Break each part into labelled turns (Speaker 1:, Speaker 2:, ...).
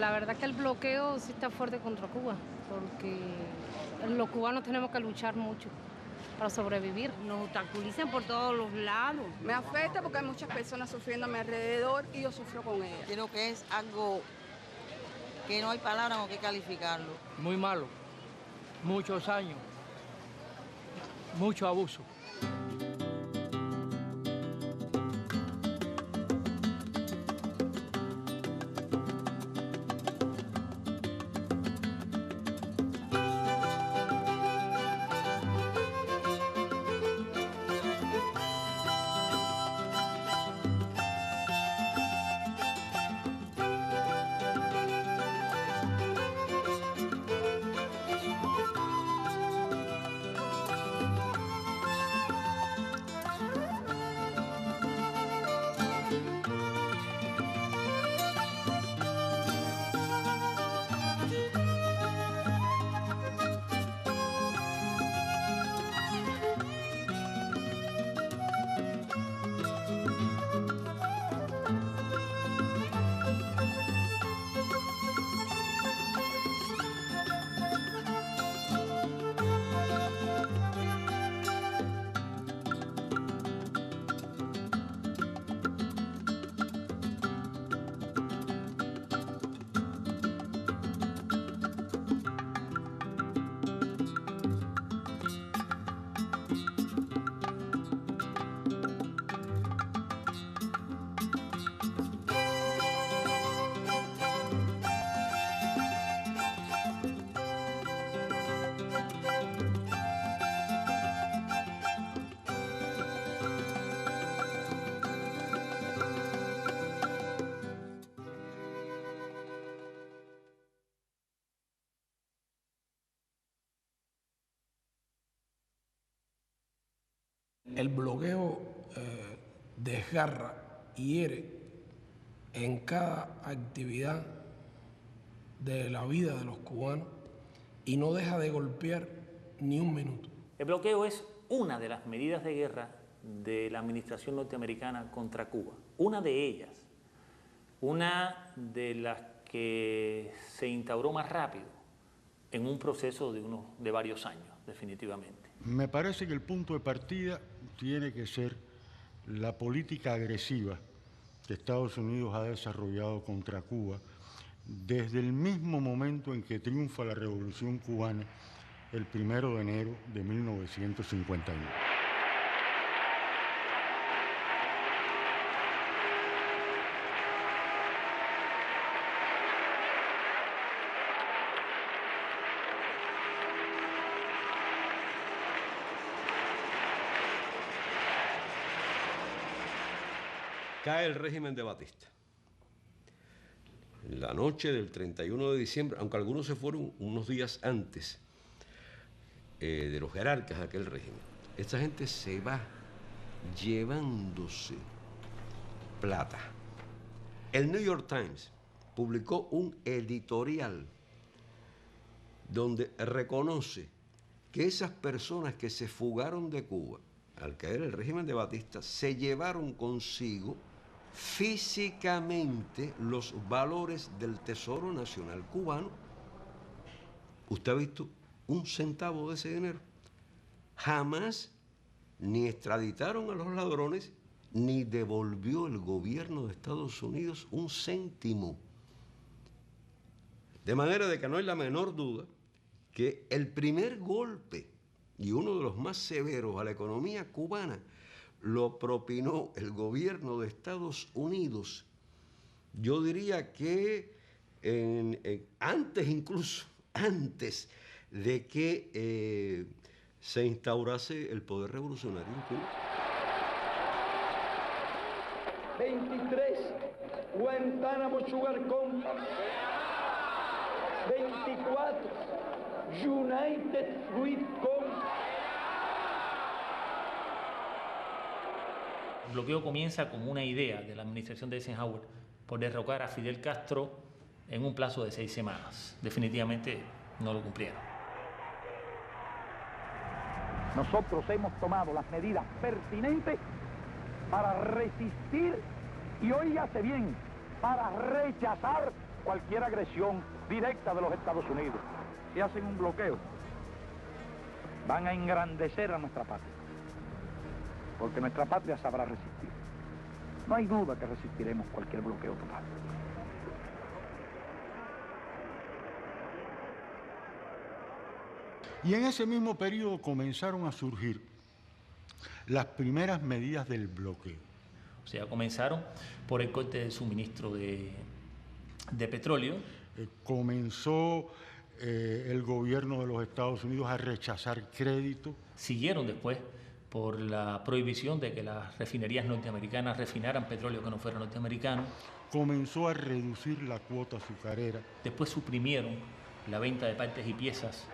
Speaker 1: la verdad que el bloqueo sí está fuerte contra Cuba, porque los cubanos tenemos que luchar mucho para sobrevivir.
Speaker 2: Nos obstaculizan por todos los lados.
Speaker 3: Me afecta porque hay muchas personas sufriendo a mi alrededor y yo sufro con ellas.
Speaker 4: Creo que es algo que no hay palabras con qué calificarlo.
Speaker 5: Muy malo, muchos años, mucho abuso.
Speaker 6: El bloqueo desgarra y hiere en cada actividad de la vida de los cubanos y no deja de golpear ni un minuto.
Speaker 7: El bloqueo es una de las medidas de guerra de la administración norteamericana contra Cuba. Una de ellas, una de las que se instauró más rápido en un proceso de varios años, definitivamente.
Speaker 8: Me parece que el punto de partida tiene que ser la política agresiva que Estados Unidos ha desarrollado contra Cuba desde el mismo momento en que triunfa la Revolución Cubana el 1 de enero de 1951.
Speaker 9: Cae el régimen de Batista. En la noche del 31 de diciembre, aunque algunos se fueron unos días antes de los jerarcas de aquel régimen, esta gente se va llevándose plata. El New York Times publicó un editorial donde reconoce que esas personas que se fugaron de Cuba al caer el régimen de Batista se llevaron consigo físicamente los valores del Tesoro Nacional cubano. ¿Usted ha visto un centavo de ese dinero? Jamás ni extraditaron a los ladrones, ni devolvió el gobierno de Estados Unidos un céntimo. De manera de que no hay la menor duda que el primer golpe y uno de los más severos a la economía cubana lo propinó el gobierno de Estados Unidos. Yo diría que antes de que se instaurase el poder revolucionario en Cuba.
Speaker 10: 23, Guantánamo Sugar Company. 24, United Fruit Company.
Speaker 7: El bloqueo comienza como una idea de la administración de Eisenhower por derrocar a Fidel Castro en un plazo de 6 semanas. Definitivamente no lo cumplieron.
Speaker 10: Nosotros hemos tomado las medidas pertinentes para resistir y, óigase bien, para rechazar cualquier agresión directa de los Estados Unidos. Si hacen un bloqueo, van a engrandecer a nuestra patria, porque nuestra patria sabrá resistir. No hay duda que resistiremos cualquier bloqueo total.
Speaker 8: Y en ese mismo periodo comenzaron a surgir las primeras medidas del bloqueo.
Speaker 7: O sea, comenzaron por el corte del suministro de petróleo.
Speaker 8: Comenzó el gobierno de los Estados Unidos a rechazar crédito.
Speaker 7: Siguieron después por la prohibición de que las refinerías norteamericanas refinaran petróleo que no fuera norteamericano.
Speaker 8: Comenzó a reducir la cuota azucarera.
Speaker 7: Después suprimieron la venta de partes y piezas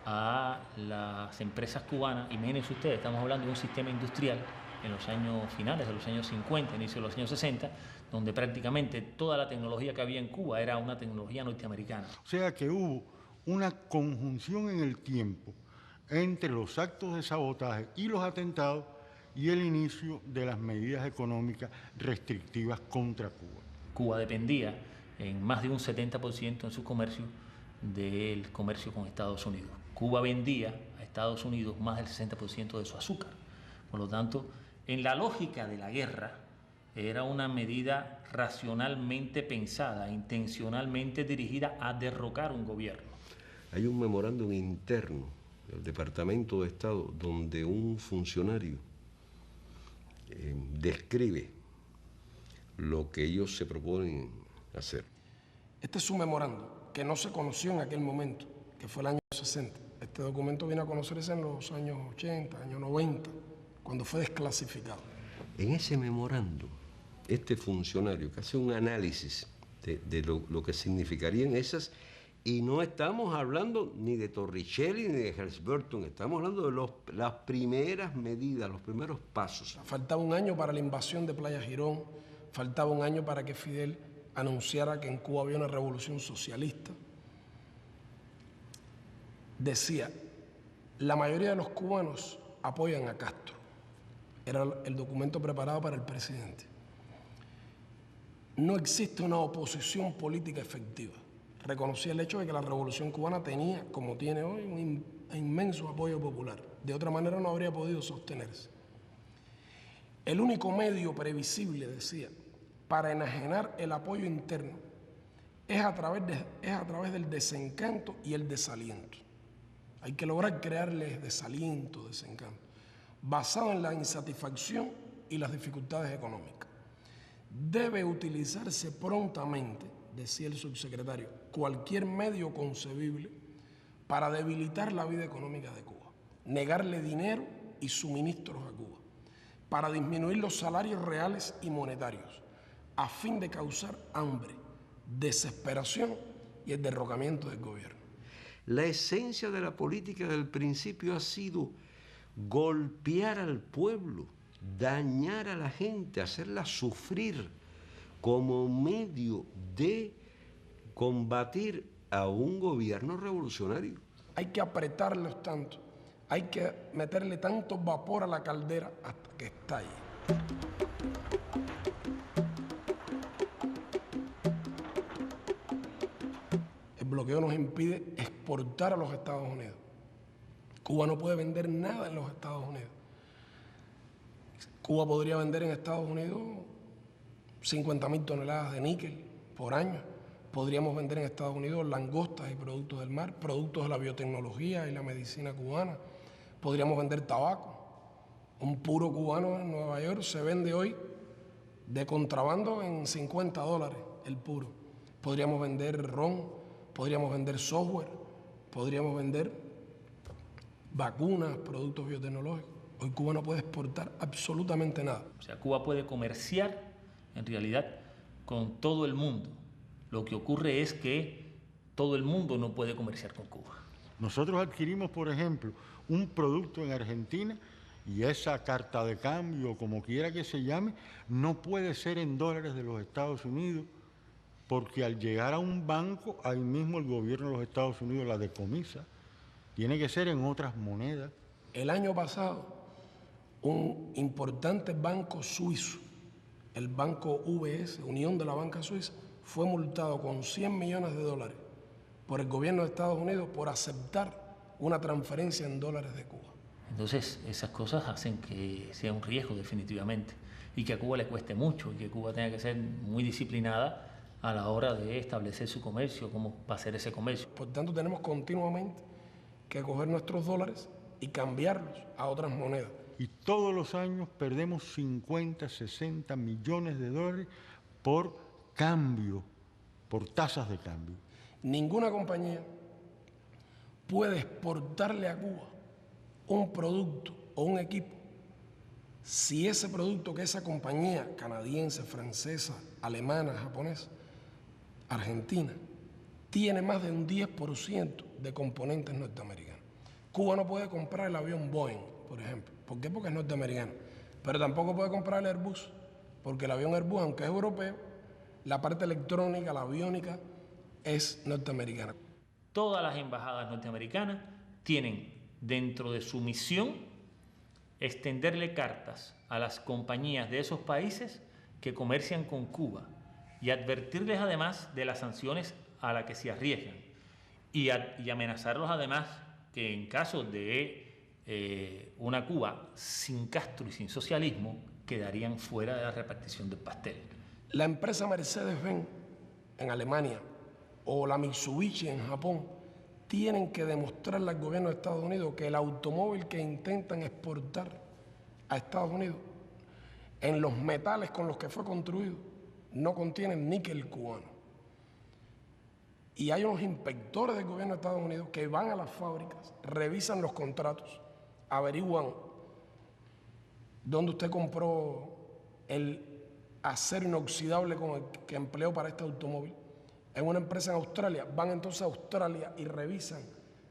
Speaker 7: a las empresas cubanas. Imagínense ustedes, estamos hablando de un sistema industrial en los años finales de los años 50, inicio de los años 60, donde prácticamente toda la tecnología que había en Cuba era una tecnología norteamericana.
Speaker 8: O sea que hubo una conjunción en el tiempo entre los actos de sabotaje y los atentados y el inicio de las medidas económicas restrictivas contra Cuba.
Speaker 7: Cuba dependía en más de un 70% en su comercio del comercio con Estados Unidos. Cuba vendía a Estados Unidos más del 60% de su azúcar. Por lo tanto, en la lógica de la guerra, era una medida racionalmente pensada, intencionalmente dirigida a derrocar un gobierno.
Speaker 9: Hay un memorándum interno del Departamento de Estado donde un funcionario describe lo que ellos se proponen hacer.
Speaker 6: Este es un memorándum que no se conoció en aquel momento, que fue el año 60. Este documento viene a conocerse en los años 80, años 90, cuando fue desclasificado.
Speaker 9: En ese memorándum, este funcionario que hace un análisis de lo que significarían esas, y no estamos hablando ni de Torricelli ni de Helms-Burton, estamos hablando de las primeras medidas, los primeros pasos.
Speaker 6: Faltaba un año para la invasión de Playa Girón, faltaba un año para que Fidel anunciara que en Cuba había una revolución socialista. Decía, la mayoría de los cubanos apoyan a Castro. Era el documento preparado para el presidente. No existe una oposición política efectiva. Reconocía el hecho de que la revolución cubana tenía, como tiene hoy, un inmenso apoyo popular. De otra manera no habría podido sostenerse. El único medio previsible, decía, para enajenar el apoyo interno es a través del desencanto y el desaliento. Hay que lograr crearles desaliento, desencanto, basado en la insatisfacción y las dificultades económicas. Debe utilizarse prontamente, decía el subsecretario, cualquier medio concebible para debilitar la vida económica de Cuba, negarle dinero y suministros a Cuba, para disminuir los salarios reales y monetarios, a fin de causar hambre, desesperación y el derrocamiento del gobierno.
Speaker 9: La esencia de la política del principio ha sido golpear al pueblo, dañar a la gente, hacerla sufrir como medio de combatir a un gobierno revolucionario.
Speaker 6: Hay que apretarlos tanto, hay que meterle tanto vapor a la caldera hasta que estalle. El bloqueo nos impide exportar a los Estados Unidos. Cuba no puede vender nada en los Estados Unidos. Cuba podría vender en Estados Unidos 50.000 toneladas de níquel por año. Podríamos vender en Estados Unidos langostas y productos del mar, productos de la biotecnología y la medicina cubana. Podríamos vender tabaco. Un puro cubano en Nueva York se vende hoy de contrabando en $50 el puro. Podríamos vender ron, podríamos vender software, podríamos vender vacunas, productos biotecnológicos. Hoy Cuba no puede exportar absolutamente nada.
Speaker 7: O sea, Cuba puede comerciar, en realidad, con todo el mundo. Lo que ocurre es que todo el mundo no puede comerciar con Cuba.
Speaker 8: Nosotros adquirimos, por ejemplo, un producto en Argentina y esa carta de cambio, como quiera que se llame, no puede ser en dólares de los Estados Unidos, porque al llegar a un banco, ahí mismo el gobierno de los Estados Unidos la decomisa. Tiene que ser en otras monedas.
Speaker 6: El año pasado, un importante banco suizo, el banco UBS, Unión de la Banca Suiza, fue multado con $100 millones por el gobierno de Estados Unidos por aceptar una transferencia en dólares de Cuba.
Speaker 7: Entonces, esas cosas hacen que sea un riesgo definitivamente y que a Cuba le cueste mucho y que Cuba tenga que ser muy disciplinada a la hora de establecer su comercio, cómo va a ser ese comercio.
Speaker 6: Por tanto, tenemos continuamente que coger nuestros dólares y cambiarlos a otras monedas.
Speaker 8: Y todos los años perdemos 50, 60 millones de dólares por cambio, por tasas de cambio.
Speaker 6: Ninguna compañía puede exportarle a Cuba un producto o un equipo si ese producto que esa compañía canadiense, francesa, alemana, japonesa, argentina, tiene más de un 10% de componentes norteamericanos. Cuba no puede comprar el avión Boeing, por ejemplo. ¿Por qué? Porque es norteamericano. Pero tampoco puede comprar el Airbus, porque el avión Airbus, aunque es europeo, la parte electrónica, la aviónica, es norteamericana.
Speaker 7: Todas las embajadas norteamericanas tienen dentro de su misión extenderle cartas a las compañías de esos países que comercian con Cuba y advertirles además de las sanciones a las que se arriesgan y amenazarlos además que en caso de una Cuba sin Castro y sin socialismo quedarían fuera de la repartición del pastel.
Speaker 6: La empresa Mercedes-Benz en Alemania o la Mitsubishi en Japón tienen que demostrarle al gobierno de Estados Unidos que el automóvil que intentan exportar a Estados Unidos en los metales con los que fue construido no contienen níquel cubano. Y hay unos inspectores del gobierno de Estados Unidos que van a las fábricas, revisan los contratos, averiguan dónde usted compró el acero inoxidable con el que empleó para este automóvil. En una empresa en Australia, van entonces a Australia y revisan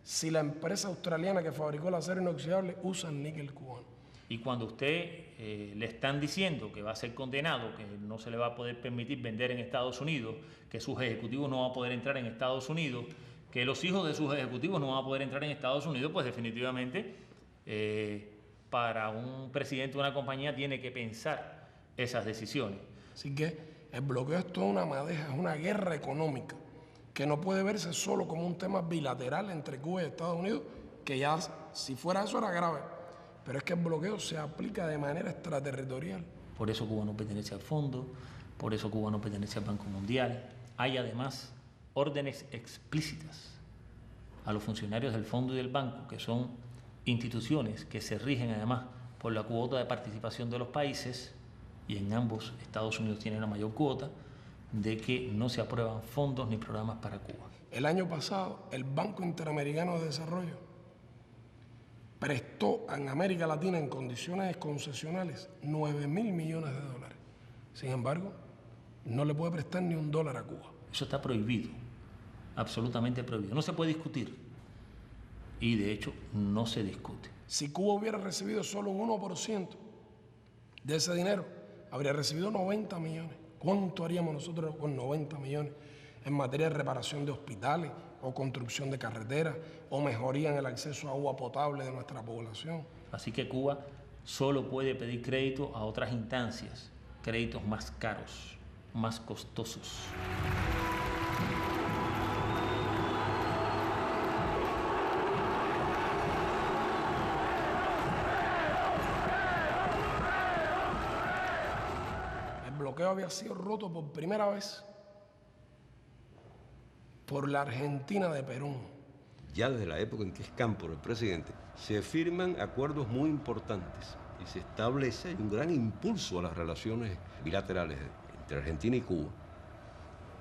Speaker 6: si la empresa australiana que fabricó el acero inoxidable usa níquel cubano.
Speaker 7: Y cuando usted le están diciendo que va a ser condenado, que no se le va a poder permitir vender en Estados Unidos, que sus ejecutivos no van a poder entrar en Estados Unidos, que los hijos de sus ejecutivos no van a poder entrar en Estados Unidos, pues definitivamente para un presidente de una compañía tiene que pensar esas decisiones.
Speaker 6: Así que el bloqueo es toda una madeja, es una guerra económica que no puede verse solo como un tema bilateral entre Cuba y Estados Unidos, que ya si fuera eso era grave, pero es que el bloqueo se aplica de manera extraterritorial.
Speaker 7: Por eso Cuba no pertenece al fondo, por eso Cuba no pertenece al Banco Mundial. Hay además órdenes explícitas a los funcionarios del fondo y del banco, que son instituciones que se rigen además por la cuota de participación de los países, y en ambos Estados Unidos tiene la mayor cuota, de que no se aprueban fondos ni programas para Cuba.
Speaker 6: El año pasado, el Banco Interamericano de Desarrollo prestó en América Latina en condiciones concesionales $9.000 millones. Sin embargo, no le puede prestar ni $1 a Cuba.
Speaker 7: Eso está prohibido, absolutamente prohibido. No se puede discutir y de hecho no se discute.
Speaker 6: Si Cuba hubiera recibido solo un 1% de ese dinero, habría recibido 90 millones. ¿Cuánto haríamos nosotros con 90 millones en materia de reparación de hospitales o construcción de carreteras o mejoría en el acceso a agua potable de nuestra población?
Speaker 7: Así que Cuba solo puede pedir crédito a otras instancias, créditos más caros, más costosos.
Speaker 6: El bloqueo había sido roto por primera vez por la Argentina de Perón.
Speaker 9: Ya desde la época en que es Cámpora el presidente, se firman acuerdos muy importantes y se establece un gran impulso a las relaciones bilaterales entre Argentina y Cuba.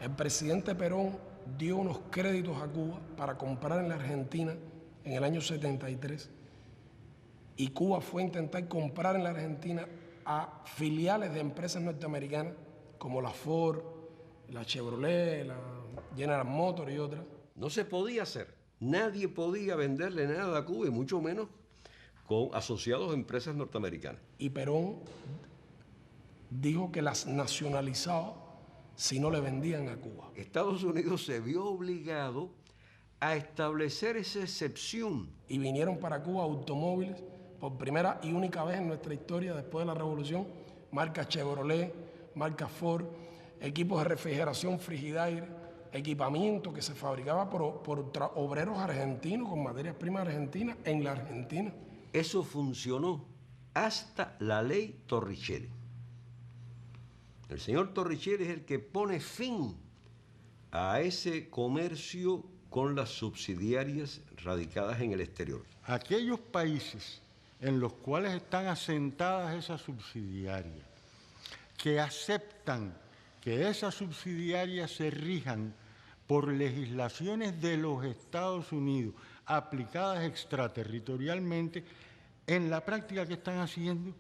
Speaker 6: El presidente Perón dio unos créditos a Cuba para comprar en la Argentina en el año 73 y Cuba fue a intentar comprar en la Argentina a filiales de empresas norteamericanas como la Ford, la Chevrolet, la General Motors y otras.
Speaker 9: No se podía hacer. Nadie podía venderle nada a Cuba y mucho menos con asociados a empresas norteamericanas.
Speaker 6: Y Perón dijo que las nacionalizaba si no le vendían a Cuba.
Speaker 9: Estados Unidos se vio obligado a establecer esa excepción.
Speaker 6: Y vinieron para Cuba automóviles por primera y única vez en nuestra historia después de la Revolución, marca Chevrolet, marca Ford, equipos de refrigeración, frigidaire, equipamiento que se fabricaba por obreros argentinos con materias primas argentinas en la Argentina.
Speaker 9: Eso funcionó hasta la ley Torricelli. El señor Torricelli es el que pone fin a ese comercio con las subsidiarias radicadas en el exterior.
Speaker 8: Aquellos países en los cuales están asentadas esas subsidiarias, que aceptan que esas subsidiarias se rijan por legislaciones de los Estados Unidos aplicadas extraterritorialmente, en la práctica que están haciendo,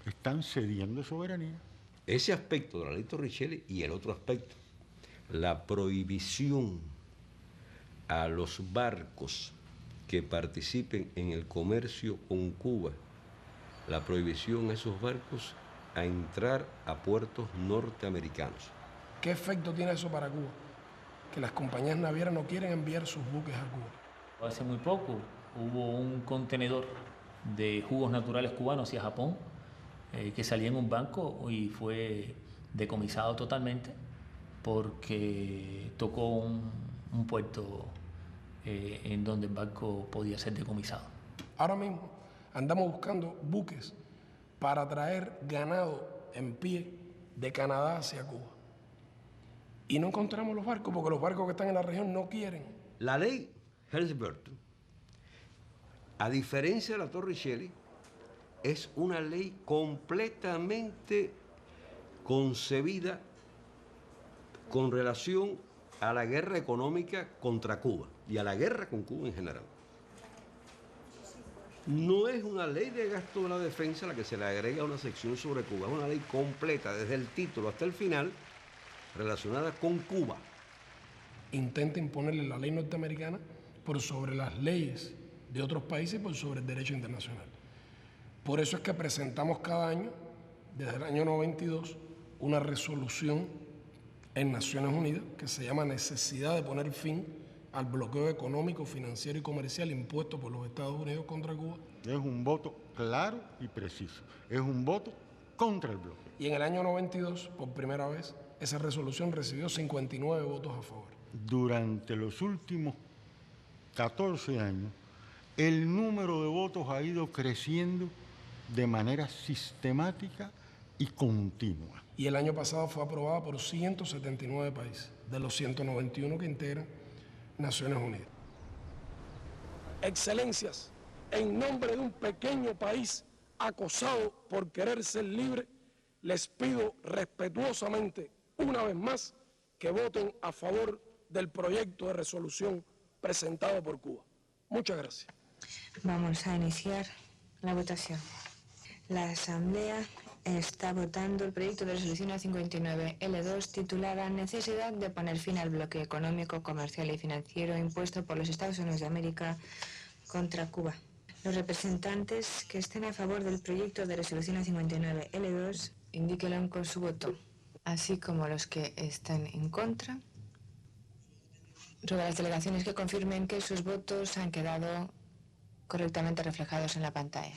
Speaker 8: están cediendo soberanía.
Speaker 9: Ese aspecto de la ley Torricelli y el otro aspecto, la prohibición a los barcos que participen en el comercio con Cuba, la prohibición a esos barcos a entrar a puertos norteamericanos.
Speaker 6: ¿Qué efecto tiene eso para Cuba? Que las compañías navieras no quieren enviar sus buques a Cuba.
Speaker 7: Hace muy poco hubo un contenedor de jugos naturales cubanos hacia Japón que salía en un barco y fue decomisado totalmente porque tocó un puerto en donde el barco podía ser decomisado.
Speaker 6: Ahora mismo andamos buscando buques para traer ganado en pie de Canadá hacia Cuba. Y no encontramos los barcos porque los barcos que están en la región no quieren.
Speaker 9: La ley Helms-Burton, a diferencia de la Torricelli, es una ley completamente concebida con relación a la guerra económica contra Cuba y a la guerra con Cuba en general. No es una ley de gasto de la defensa a la que se le agrega una sección sobre Cuba, es una ley completa, desde el título hasta el final, relacionada con Cuba.
Speaker 6: Intenta imponerle la ley norteamericana por sobre las leyes de otros países y por sobre el derecho internacional. Por eso es que presentamos cada año, desde el año 92, una resolución en Naciones Unidas que se llama Necesidad de poner fin al bloqueo económico, financiero y comercial impuesto por los Estados Unidos contra Cuba.
Speaker 8: Es un voto claro y preciso. Es un voto contra el bloqueo.
Speaker 6: Y en el año 92, por primera vez, esa resolución recibió 59 votos a favor.
Speaker 8: Durante los últimos 14 años, el número de votos ha ido creciendo de manera sistemática y continua.
Speaker 6: Y el año pasado fue aprobada por 179 países, de los 191 que integran Naciones Unidas. Excelencias, en nombre de un pequeño país acosado por querer ser libre, les pido respetuosamente, una vez más, que voten a favor del proyecto de resolución presentado por Cuba. Muchas gracias.
Speaker 11: Vamos a iniciar la votación. La Asamblea está votando el proyecto de resolución A59L2 titulada Necesidad de poner fin al bloqueo económico, comercial y financiero impuesto por los Estados Unidos de América contra Cuba. Los representantes que estén a favor del proyecto de resolución A59L2 indíquenlo con su voto, así como los que están en contra. Ruego a las delegaciones que confirmen que sus votos han quedado correctamente reflejados en la pantalla.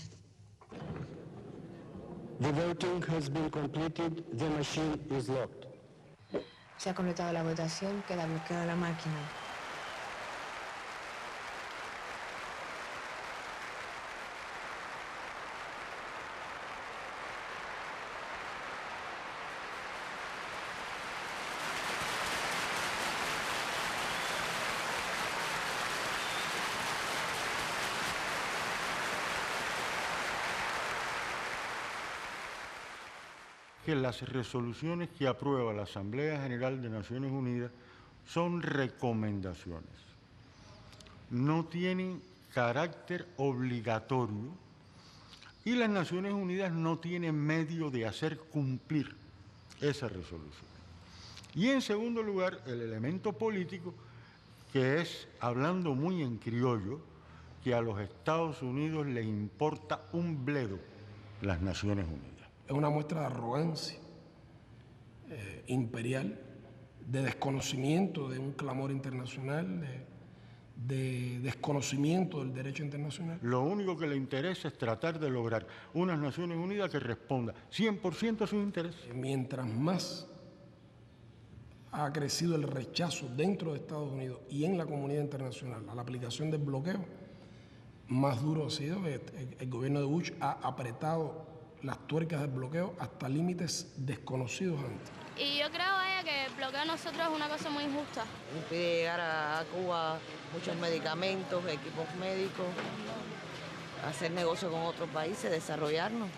Speaker 12: The voting has been completed. The machine is locked.
Speaker 11: Se ha completado la votación, queda bloqueada la máquina.
Speaker 8: Que las resoluciones que aprueba la Asamblea General de Naciones Unidas son recomendaciones. No tienen carácter obligatorio y las Naciones Unidas no tienen medio de hacer cumplir esa resolución. Y en segundo lugar, el elemento político, que es, hablando muy en criollo, que a los Estados Unidos les importa un bledo las Naciones Unidas.
Speaker 6: Es una muestra de arrogancia imperial, de desconocimiento de un clamor internacional, de desconocimiento del derecho internacional.
Speaker 8: Lo único que le interesa es tratar de lograr unas Naciones Unidas que responda 100% a sus intereses.
Speaker 6: Mientras más ha crecido el rechazo dentro de Estados Unidos y en la comunidad internacional a la aplicación del bloqueo, más duro ha sido. El gobierno de Bush ha apretado las tuercas del bloqueo hasta límites desconocidos antes.
Speaker 13: Y yo creo que el bloqueo a nosotros es una cosa muy injusta.
Speaker 4: Impide llegar a Cuba muchos medicamentos, equipos médicos, hacer negocio con otros países, desarrollarnos.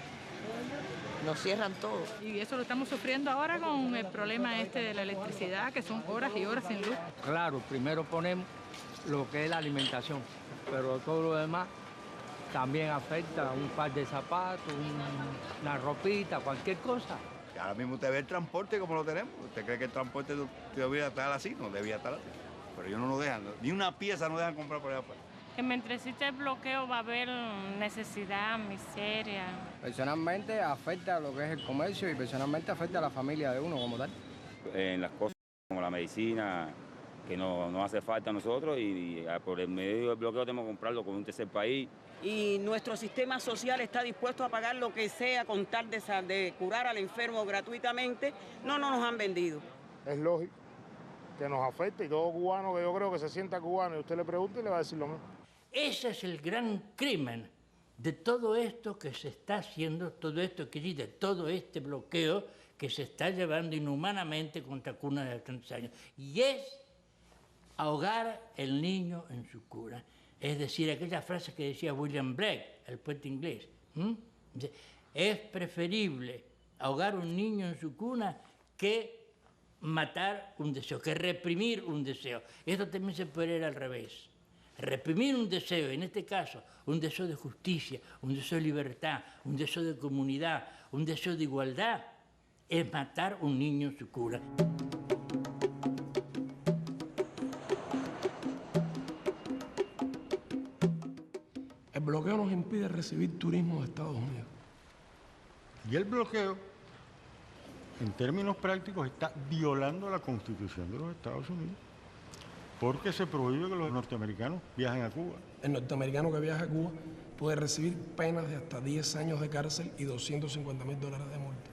Speaker 4: Nos cierran todo.
Speaker 14: Y eso lo estamos sufriendo ahora con el problema de la electricidad, que son horas y horas sin luz.
Speaker 5: Claro, primero ponemos lo que es la alimentación, pero todo lo demás también afecta, un par de zapatos, una ropita, cualquier cosa.
Speaker 15: Ahora mismo usted ve el transporte como lo tenemos. ¿Usted cree que el transporte debería estar así? No debía estar así. Pero ellos no nos dejan, ni una pieza nos dejan comprar por allá afuera.
Speaker 16: Que mientras existe el bloqueo va a haber necesidad, miseria.
Speaker 17: Personalmente afecta a lo que es el comercio y personalmente afecta a la familia de uno como tal.
Speaker 18: En las cosas como la medicina, que nos hace falta a nosotros y por el medio del bloqueo tenemos que comprarlo con un tercer país.
Speaker 19: Y nuestro sistema social está dispuesto a pagar lo que sea con tal de curar al enfermo gratuitamente. No nos han vendido.
Speaker 20: Es lógico que nos afecte y todo cubano que yo creo que se sienta cubano y usted le pregunta y le va a decir lo mismo.
Speaker 21: Ese es el gran crimen de todo esto que se está haciendo, todo esto que dice, todo este bloqueo que se está llevando inhumanamente contra cunas de 30 años. Y es ahogar el niño en su cuna. Es decir, aquella frase que decía William Blake, el poeta inglés. Es preferible ahogar un niño en su cuna que matar un deseo, que reprimir un deseo. Esto también se puede ir al revés. Reprimir un deseo, en este caso, un deseo de justicia, un deseo de libertad, un deseo de comunidad, un deseo de igualdad, es matar un niño en su cuna.
Speaker 6: El bloqueo nos impide recibir turismo de Estados Unidos.
Speaker 8: Y el bloqueo, en términos prácticos, está violando la Constitución de los Estados Unidos, porque se prohíbe que los norteamericanos viajen a Cuba.
Speaker 6: El norteamericano que viaja a Cuba puede recibir penas de hasta 10 años de cárcel y $250.000 de multa.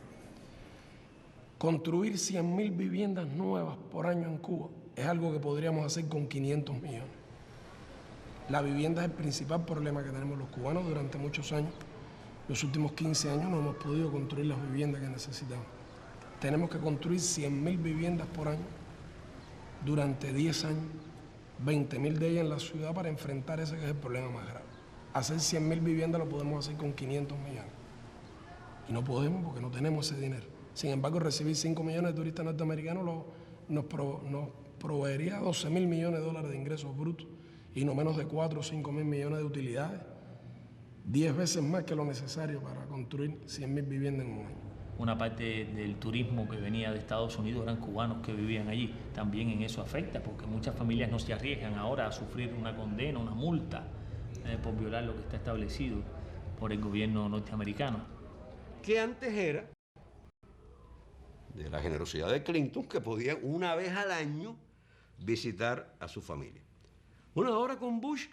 Speaker 6: Construir 100.000 viviendas nuevas por año en Cuba es algo que podríamos hacer con 500 millones. La vivienda es el principal problema que tenemos los cubanos durante muchos años. Los últimos 15 años no hemos podido construir las viviendas que necesitamos. Tenemos que construir 100.000 viviendas por año durante 10 años, 20.000 de ellas en la ciudad para enfrentar ese que es el problema más grave. Hacer 100.000 viviendas lo podemos hacer con 500 millones. Y no podemos porque no tenemos ese dinero. Sin embargo, recibir 5 millones de turistas norteamericanos nos proveería $12.000 millones de ingresos brutos y no menos de 4 o 5.000 millones de utilidades. 10 veces más que lo necesario para construir 100.000 viviendas en un año.
Speaker 7: Una parte del turismo que venía de Estados Unidos eran cubanos que vivían allí. También en eso afecta, porque muchas familias no se arriesgan ahora a sufrir una condena, una multa, por violar lo que está establecido por el gobierno norteamericano.
Speaker 9: Que antes era de la generosidad de Clinton, que podían una vez al año visitar a su familia. Bueno, ahora con Bush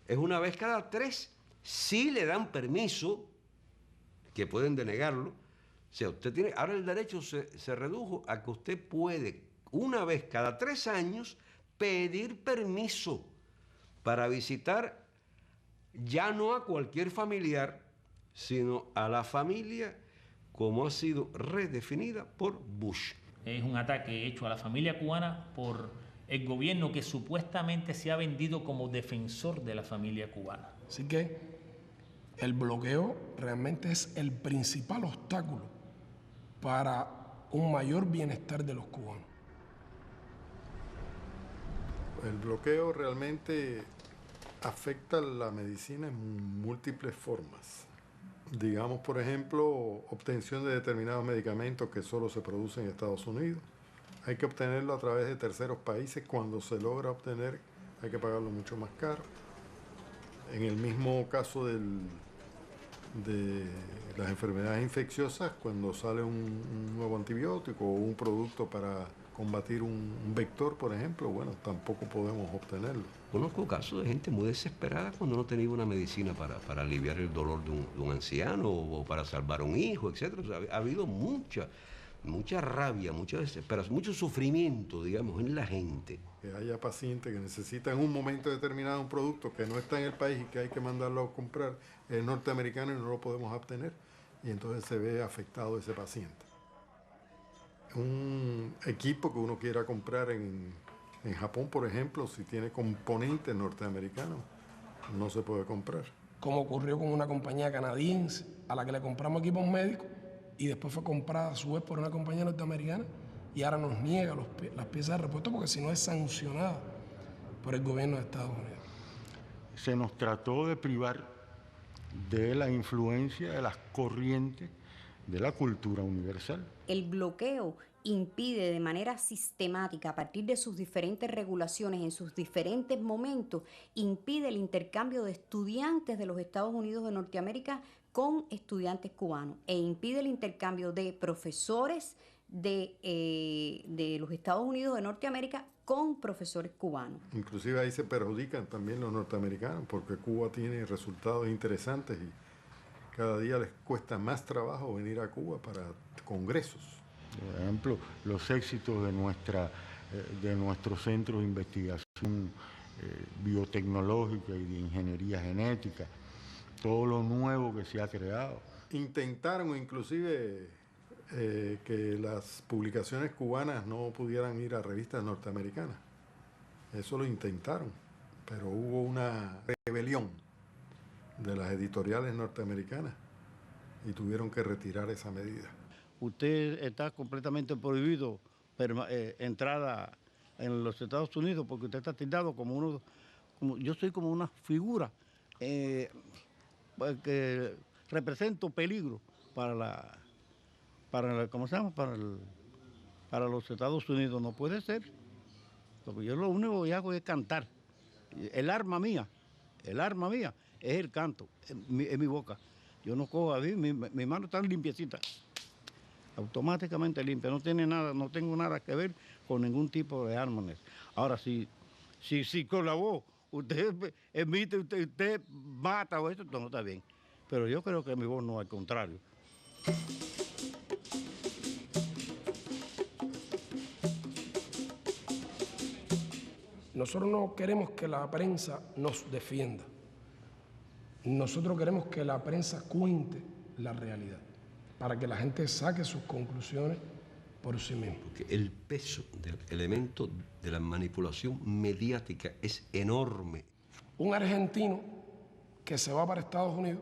Speaker 9: es una vez cada 3. Sí le dan permiso, que pueden denegarlo. O sea, usted tiene, ahora el derecho se redujo a que usted puede, una vez cada 3 años, pedir permiso para visitar ya no a cualquier familiar, sino a la familia como ha sido redefinida por Bush.
Speaker 7: Es un ataque hecho a la familia cubana por el gobierno que supuestamente se ha vendido como defensor de la familia cubana.
Speaker 6: Así que el bloqueo realmente es el principal obstáculo para un mayor bienestar de los cubanos.
Speaker 22: El bloqueo realmente afecta la medicina en múltiples formas. Digamos, por ejemplo, obtención de determinados medicamentos que solo se producen en Estados Unidos. Hay que obtenerlo a través de terceros países. Cuando se logra obtener, hay que pagarlo mucho más caro. En el mismo caso de las enfermedades infecciosas, cuando sale un nuevo antibiótico o un producto para combatir un vector, por ejemplo, bueno, tampoco podemos obtenerlo.
Speaker 9: Conozco casos de gente muy desesperada cuando no tenía una medicina para aliviar el dolor de un anciano o para salvar a un hijo, etc. O sea, ha habido mucha mucha rabia, mucha desesperación, mucho sufrimiento, digamos, en la gente.
Speaker 22: Que haya pacientes que necesitan en un momento determinado un producto que no está en el país y que hay que mandarlo a comprar el norteamericano y no lo podemos obtener. Y entonces se ve afectado ese paciente. Un equipo que uno quiera comprar en Japón, por ejemplo, si tiene componentes norteamericanos, no se puede comprar.
Speaker 6: Como ocurrió con una compañía canadiense a la que le compramos equipos médicos y después fue comprada a su vez por una compañía norteamericana y ahora nos niega las piezas de repuesto porque si no es sancionada por el gobierno de Estados Unidos.
Speaker 8: Se nos trató de privar de la influencia de las corrientes de la cultura universal.
Speaker 1: El bloqueo impide de manera sistemática, a partir de sus diferentes regulaciones en sus diferentes momentos, impide el intercambio de estudiantes de los Estados Unidos de Norteamérica con estudiantes cubanos e impide el intercambio de profesores de los Estados Unidos de Norteamérica con profesores cubanos.
Speaker 22: Inclusive ahí se perjudican también los norteamericanos porque Cuba tiene resultados interesantes y cada día les cuesta más trabajo venir a Cuba para congresos.
Speaker 8: Por ejemplo, los éxitos de nuestros centros de investigación biotecnológica y de ingeniería genética, todo lo nuevo que se ha creado.
Speaker 22: Intentaron inclusive que las publicaciones cubanas no pudieran ir a revistas norteamericanas. Eso lo intentaron, pero hubo una rebelión de las editoriales norteamericanas y tuvieron que retirar esa medida.
Speaker 2: Usted está completamente prohibido entrada en los Estados Unidos porque usted está tildado como yo soy como una figura que represento peligro para ¿cómo se llama? Para los Estados Unidos. No puede ser, porque yo lo único que hago es cantar. El arma mía es el canto, en mi boca. Yo no cojo a mi mano está limpiecita, automáticamente limpia, no tengo nada que ver con ningún tipo de armas. Ahora, si con la voz usted emite, usted mata o esto no está bien. Pero yo creo que mi voz no, al contrario.
Speaker 6: Nosotros no queremos que la prensa nos defienda. Nosotros queremos que la prensa cuente la realidad, para que la gente saque sus conclusiones por sí misma.
Speaker 9: Porque el peso del elemento de la manipulación mediática es enorme.
Speaker 6: Un argentino que se va para Estados Unidos,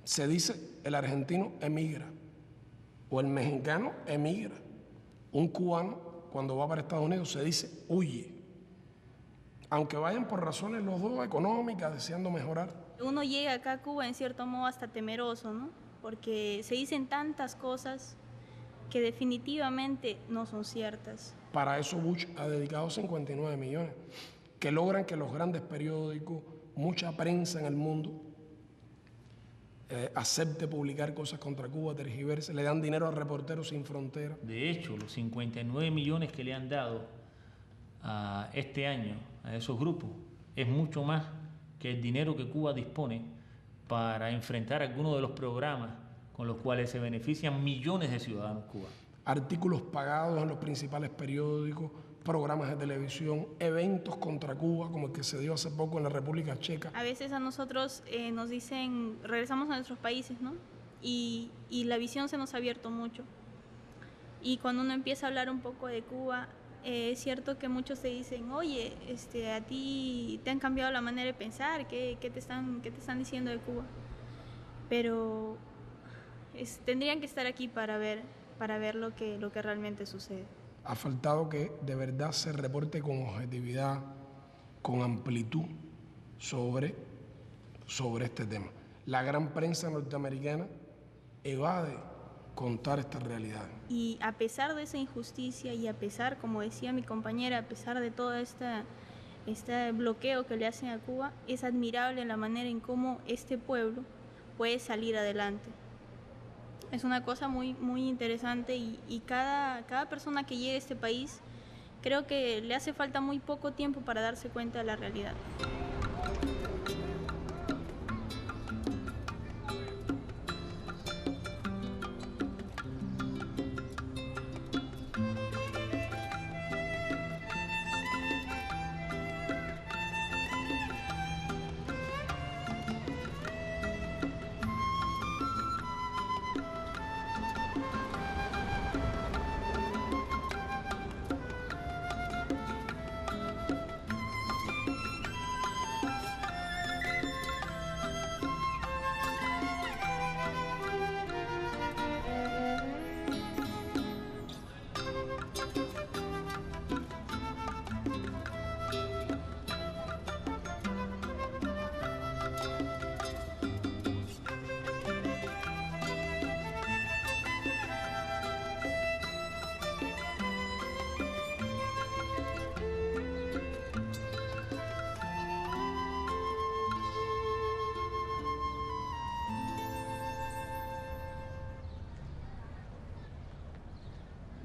Speaker 6: se dice el argentino emigra, o el mexicano emigra. Un cubano, cuando va para Estados Unidos, se dice huye. Aunque vayan por razones los dos económicas, deseando mejorar.
Speaker 23: Uno llega acá a Cuba en cierto modo hasta temeroso, ¿no? Porque se dicen tantas cosas que definitivamente no son ciertas.
Speaker 6: Para eso Bush ha dedicado 59 millones, que logran que los grandes periódicos, mucha prensa en el mundo, acepte publicar cosas contra Cuba, tergiverse, le dan dinero a Reporteros Sin Fronteras.
Speaker 7: De hecho, los 59 millones que le han dado a este año a esos grupos es mucho más que el dinero que Cuba dispone para enfrentar algunos de los programas con los cuales se benefician millones de ciudadanos cubanos.
Speaker 6: Artículos pagados en los principales periódicos, programas de televisión, eventos contra Cuba, como el que se dio hace poco en la República Checa.
Speaker 23: A veces a nosotros nos dicen, regresamos a nuestros países, ¿no? Y la visión se nos ha abierto mucho. Y cuando uno empieza a hablar un poco de Cuba, es cierto que muchos te dicen, oye, a ti te han cambiado la manera de pensar, ¿qué te están diciendo de Cuba? Pero tendrían que estar aquí para ver lo que realmente sucede.
Speaker 6: Ha faltado que de verdad se reporte con objetividad, con amplitud sobre este tema. La gran prensa norteamericana evade contar esta realidad.
Speaker 23: Y a pesar de esa injusticia y a pesar, como decía mi compañera, a pesar de todo este bloqueo que le hacen a Cuba, es admirable la manera en cómo este pueblo puede salir adelante. Es una cosa muy, muy interesante y cada persona que llegue a este país creo que le hace falta muy poco tiempo para darse cuenta de la realidad.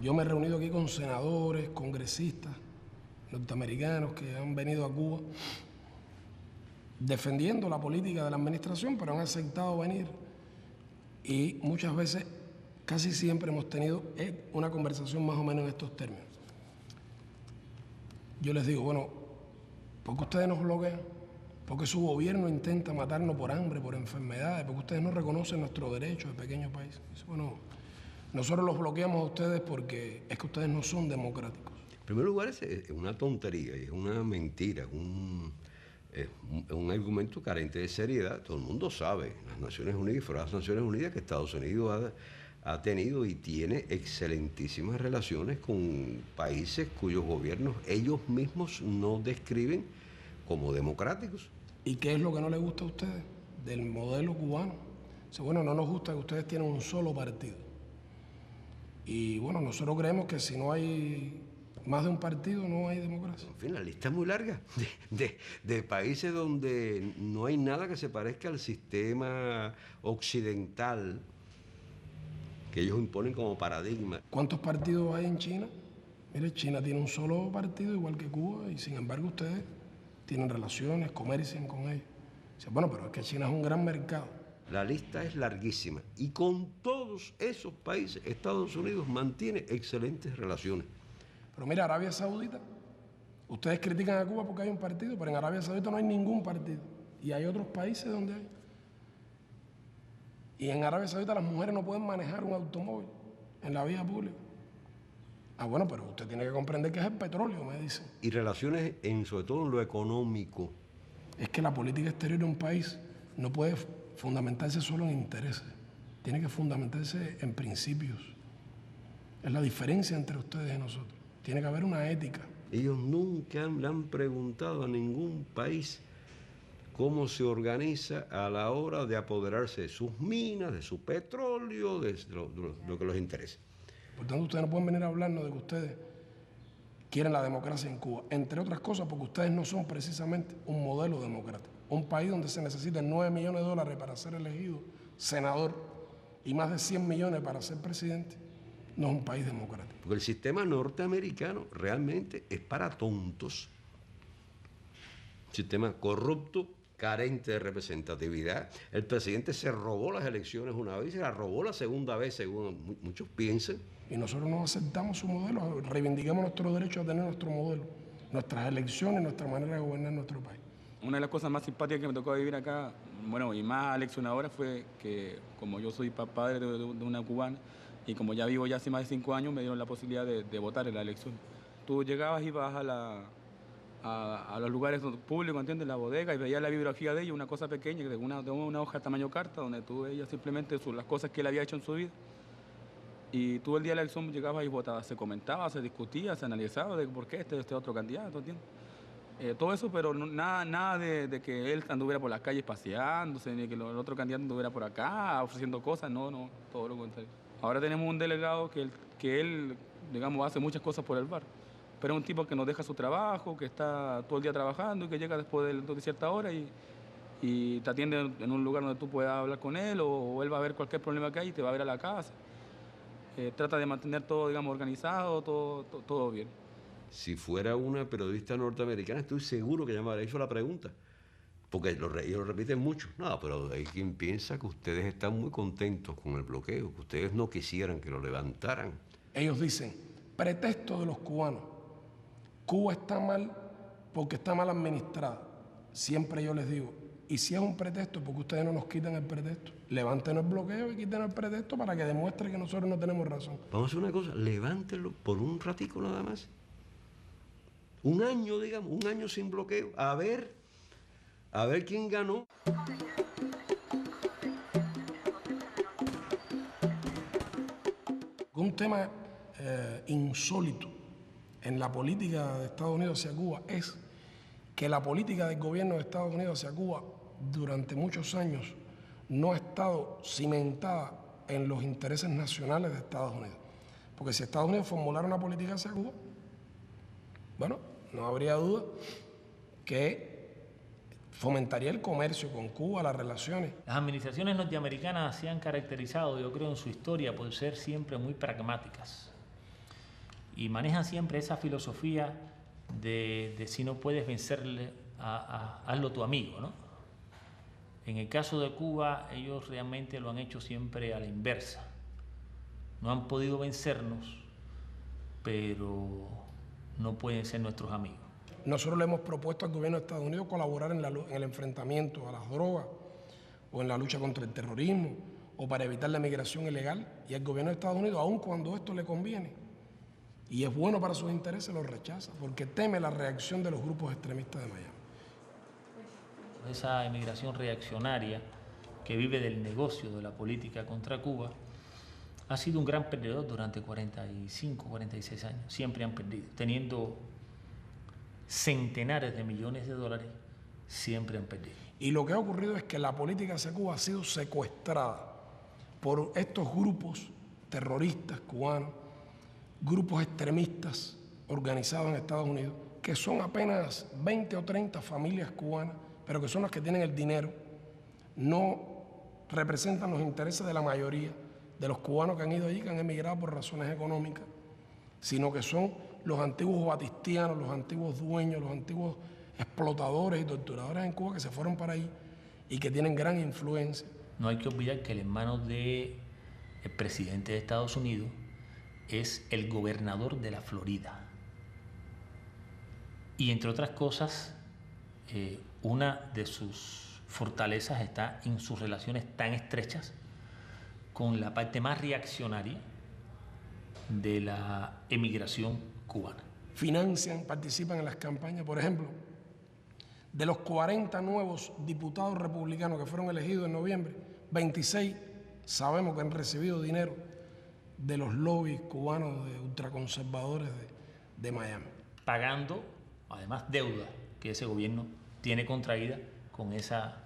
Speaker 6: Yo me he reunido aquí con senadores, congresistas norteamericanos que han venido a Cuba defendiendo la política de la administración, pero han aceptado venir. Y muchas veces, casi siempre hemos tenido una conversación más o menos en estos términos. Yo les digo, bueno, ¿por qué ustedes nos bloquean? ¿Por qué su gobierno intenta matarnos por hambre, por enfermedades? ¿Por qué ustedes no reconocen nuestros derechos de pequeño país? Bueno, nosotros los bloqueamos a ustedes porque es que ustedes no son democráticos.
Speaker 9: En primer lugar, es una tontería, es una mentira, es un argumento carente de seriedad. Todo el mundo sabe, las Naciones Unidas y fuera de las Naciones Unidas, que Estados Unidos ha tenido y tiene excelentísimas relaciones con países cuyos gobiernos ellos mismos no describen como democráticos.
Speaker 6: ¿Y qué es lo que no les gusta a ustedes del modelo cubano? Dice, bueno, no nos gusta que ustedes tienen un solo partido. Y bueno, nosotros creemos que si no hay más de un partido, no hay democracia.
Speaker 9: En fin, la lista es muy larga de países donde no hay nada que se parezca al sistema occidental que ellos imponen como paradigma.
Speaker 6: ¿Cuántos partidos hay en China? Mire, China tiene un solo partido igual que Cuba y sin embargo ustedes tienen relaciones, comercian con ellos. Dice, bueno, pero es que China es un gran mercado.
Speaker 9: La lista es larguísima y con todos esos países Estados Unidos mantiene excelentes relaciones.
Speaker 6: Pero mira, Arabia Saudita, ustedes critican a Cuba porque hay un partido, pero en Arabia Saudita no hay ningún partido. Y hay otros países donde hay. Y en Arabia Saudita las mujeres no pueden manejar un automóvil en la vía pública. Ah, bueno, pero usted tiene que comprender que es el petróleo, me dicen.
Speaker 9: Y relaciones, sobre todo en lo económico.
Speaker 6: Es que la política exterior de un país no puede fundamentarse solo en intereses. Tiene que fundamentarse en principios. Es la diferencia entre ustedes y nosotros. Tiene que haber una ética.
Speaker 9: Ellos nunca le han preguntado a ningún país cómo se organiza a la hora de apoderarse de sus minas, de su petróleo, de lo que los interesa.
Speaker 6: Por tanto, ustedes no pueden venir a hablarnos de que ustedes quieren la democracia en Cuba, entre otras cosas porque ustedes no son precisamente un modelo democrático. Un país donde se necesitan 9 millones de dólares para ser elegido senador y más de 100 millones para ser presidente, no es un país democrático.
Speaker 9: Porque el sistema norteamericano realmente es para tontos. Sistema corrupto, carente de representatividad. El presidente se robó las elecciones una vez y se las robó la segunda vez, según muchos piensan.
Speaker 6: Y nosotros no aceptamos su modelo, reivindicamos nuestro derecho a tener nuestro modelo, nuestras elecciones, nuestra manera de gobernar nuestro país.
Speaker 3: Una de las cosas más simpáticas que me tocó vivir acá, bueno, y más aleccionadora fue que como yo soy padre de una cubana y como ya vivo ya hace más de 5 años, me dieron la posibilidad de votar en la elección. Tú llegabas y ibas a los lugares públicos, ¿entiendes? La bodega y veías la bibliografía de ellos, una cosa pequeña, de una hoja tamaño carta, donde tú veías simplemente las cosas que él había hecho en su vida. Y tú el día de la elección llegabas y votabas, se comentaba, se discutía, se analizaba de por qué este otro candidato, ¿entiendes? Todo eso, pero nada de que él anduviera por las calles paseándose, ni que el otro candidato anduviera por acá ofreciendo cosas, no, todo lo contrario. Ahora tenemos un delegado que él, digamos, hace muchas cosas por el bar, pero es un tipo que no deja su trabajo, que está todo el día trabajando y que llega después de cierta hora y te atiende en un lugar donde tú puedas hablar con él o él va a ver cualquier problema que hay y te va a ver a la casa. Trata de mantener todo, digamos, organizado, todo bien.
Speaker 9: Si fuera una periodista norteamericana, estoy seguro que ya me habría hecho la pregunta. Porque ellos lo repiten mucho. No, pero hay quien piensa que ustedes están muy contentos con el bloqueo, que ustedes no quisieran que lo levantaran.
Speaker 6: Ellos dicen, pretexto de los cubanos. Cuba está mal porque está mal administrada. Siempre yo les digo, y si es un pretexto, porque ustedes no nos quitan el pretexto. Levanten el bloqueo y quiten el pretexto para que demuestre que nosotros no tenemos razón.
Speaker 9: Vamos a hacer una cosa, levántenlo por un ratico nada más. Un año, digamos, un año sin bloqueo. A ver quién ganó.
Speaker 6: Un tema insólito en la política de Estados Unidos hacia Cuba es que la política del gobierno de Estados Unidos hacia Cuba durante muchos años no ha estado cimentada en los intereses nacionales de Estados Unidos. Porque si Estados Unidos formulara una política hacia Cuba, bueno, no habría duda que fomentaría el comercio con Cuba, las relaciones.
Speaker 7: Las administraciones norteamericanas se han caracterizado, yo creo, en su historia por ser siempre muy pragmáticas. y manejan siempre esa filosofía de si no puedes vencerle, hazlo tu amigo, ¿no? En el caso de Cuba, ellos realmente lo han hecho siempre a la inversa. No han podido vencernos, pero no pueden ser nuestros amigos.
Speaker 6: Nosotros le hemos propuesto al gobierno de Estados Unidos colaborar en el enfrentamiento a las drogas o en la lucha contra el terrorismo o para evitar la migración ilegal, y el gobierno de Estados Unidos, aun cuando esto le conviene y es bueno para sus intereses, lo rechaza porque teme la reacción de los grupos extremistas de Miami.
Speaker 7: Esa emigración reaccionaria que vive del negocio de la política contra Cuba ha sido un gran perdedor durante 45, 46 años. Siempre han perdido. Teniendo centenares de millones de dólares, siempre han perdido.
Speaker 6: Y lo que ha ocurrido es que la política hacia Cuba ha sido secuestrada por estos grupos terroristas cubanos, grupos extremistas organizados en Estados Unidos, que son apenas 20 o 30 familias cubanas, pero que son las que tienen el dinero, no representan los intereses de la mayoría de los cubanos que han ido allí, que han emigrado por razones económicas, sino que son los antiguos batistianos, los antiguos dueños, los antiguos explotadores y torturadores en Cuba que se fueron para ahí y que tienen gran influencia.
Speaker 7: No hay que olvidar que el hermano del presidente de Estados Unidos es el gobernador de la Florida. Y entre otras cosas, una de sus fortalezas está en sus relaciones tan estrechas con la parte más reaccionaria de la emigración cubana.
Speaker 6: Financian, participan en las campañas. Por ejemplo, de los 40 nuevos diputados republicanos que fueron elegidos en noviembre, 26 sabemos que han recibido dinero de los lobbies cubanos de ultraconservadores de Miami.
Speaker 7: Pagando, además, deuda que ese gobierno tiene contraída con esa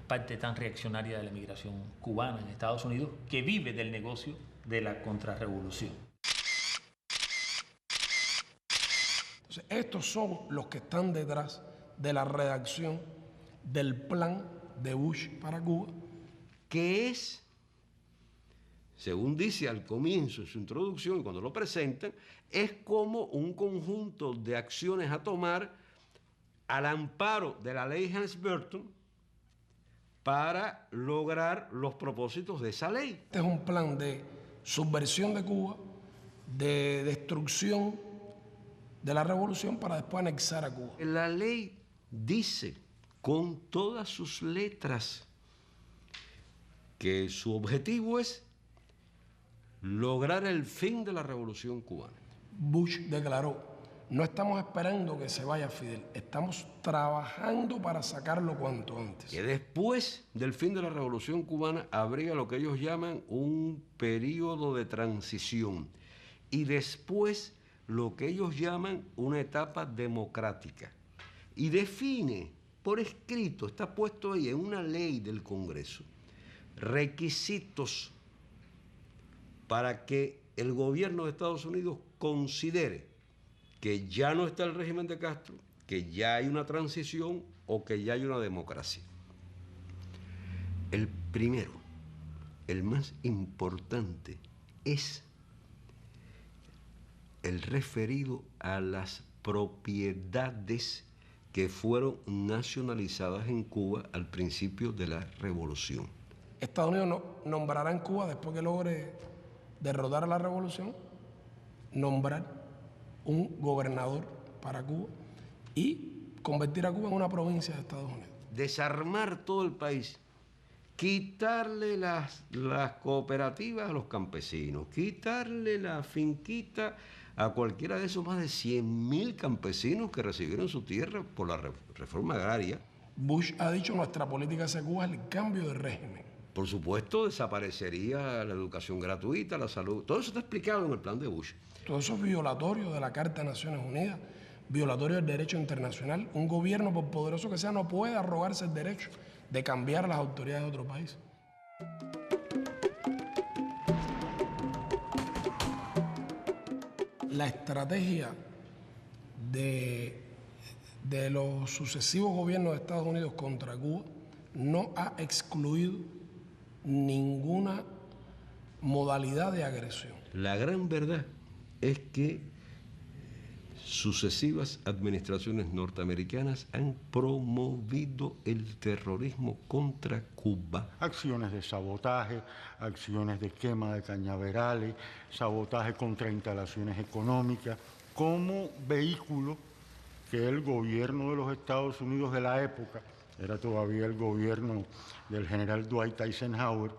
Speaker 7: parte tan reaccionaria de la emigración cubana en Estados Unidos, que vive del negocio de la contrarrevolución.
Speaker 6: Entonces, estos son los que están detrás de la redacción del plan de Bush para Cuba,
Speaker 9: que es, según dice al comienzo de su introducción, cuando lo presentan, es como un conjunto de acciones a tomar al amparo de la ley Helms-Burton para lograr los propósitos de esa ley.
Speaker 6: Este es un plan de subversión de Cuba, de destrucción de la revolución para después anexar a Cuba.
Speaker 9: La ley dice con todas sus letras que su objetivo es lograr el fin de la revolución cubana.
Speaker 6: Bush declaró: no estamos esperando que se vaya Fidel, estamos trabajando para sacarlo cuanto antes.
Speaker 9: Que después del fin de la revolución cubana habría lo que ellos llaman un periodo de transición y después lo que ellos llaman una etapa democrática. Y define por escrito, está puesto ahí en una ley del Congreso, requisitos para que el gobierno de Estados Unidos considere que ya no está el régimen de Castro, que ya hay una transición o que ya hay una democracia. El primero, el más importante, es el referido a las propiedades que fueron nacionalizadas en Cuba al principio de la revolución.
Speaker 6: Estados Unidos nombrará en Cuba, después que logre derrotar a la revolución, nombrar un gobernador para Cuba y convertir a Cuba en una provincia de Estados Unidos.
Speaker 9: Desarmar todo el país, quitarle las cooperativas a los campesinos, quitarle la finquita a cualquiera de esos más de 100.000 campesinos que recibieron su tierra por la reforma agraria.
Speaker 6: Bush ha dicho: nuestra política hacia Cuba es el cambio de régimen.
Speaker 9: Por supuesto, desaparecería la educación gratuita, la salud. Todo eso está explicado en el plan de Bush.
Speaker 6: Todo eso es violatorio de la Carta de Naciones Unidas, violatorio del derecho internacional. Un gobierno, por poderoso que sea, no puede arrogarse el derecho de cambiar a las autoridades de otro país. La estrategia de los sucesivos gobiernos de Estados Unidos contra Cuba no ha excluido ninguna modalidad de agresión.
Speaker 9: La gran verdad es que sucesivas administraciones norteamericanas han promovido el terrorismo contra Cuba.
Speaker 8: Acciones de sabotaje, acciones de quema de cañaverales, sabotaje contra instalaciones económicas, como vehículo que el gobierno de los Estados Unidos de la época, era todavía el gobierno del general Dwight Eisenhower,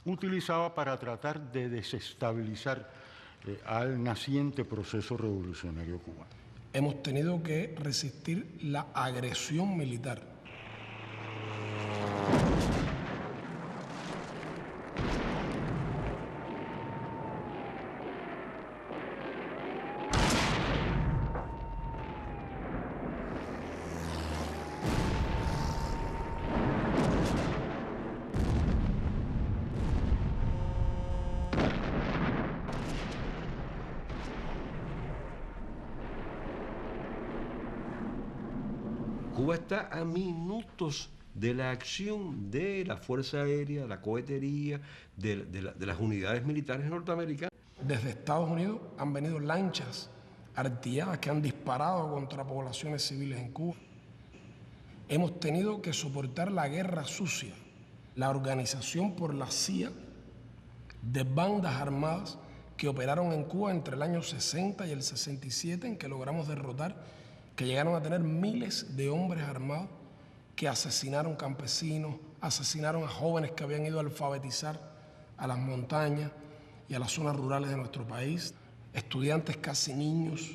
Speaker 8: utilizaba para tratar de desestabilizar al naciente proceso revolucionario cubano.
Speaker 6: Hemos tenido que resistir la agresión militar.
Speaker 9: Cuba está a minutos de la acción de la Fuerza Aérea, la cohetería, de las unidades militares norteamericanas.
Speaker 6: Desde Estados Unidos han venido lanchas artilladas que han disparado contra poblaciones civiles en Cuba. Hemos tenido que soportar la guerra sucia, la organización por la CIA de bandas armadas que operaron en Cuba entre el año 60 y el 67, en que logramos derrotar, que llegaron a tener miles de hombres armados que asesinaron campesinos, asesinaron a jóvenes que habían ido a alfabetizar a las montañas y a las zonas rurales de nuestro país, estudiantes casi niños.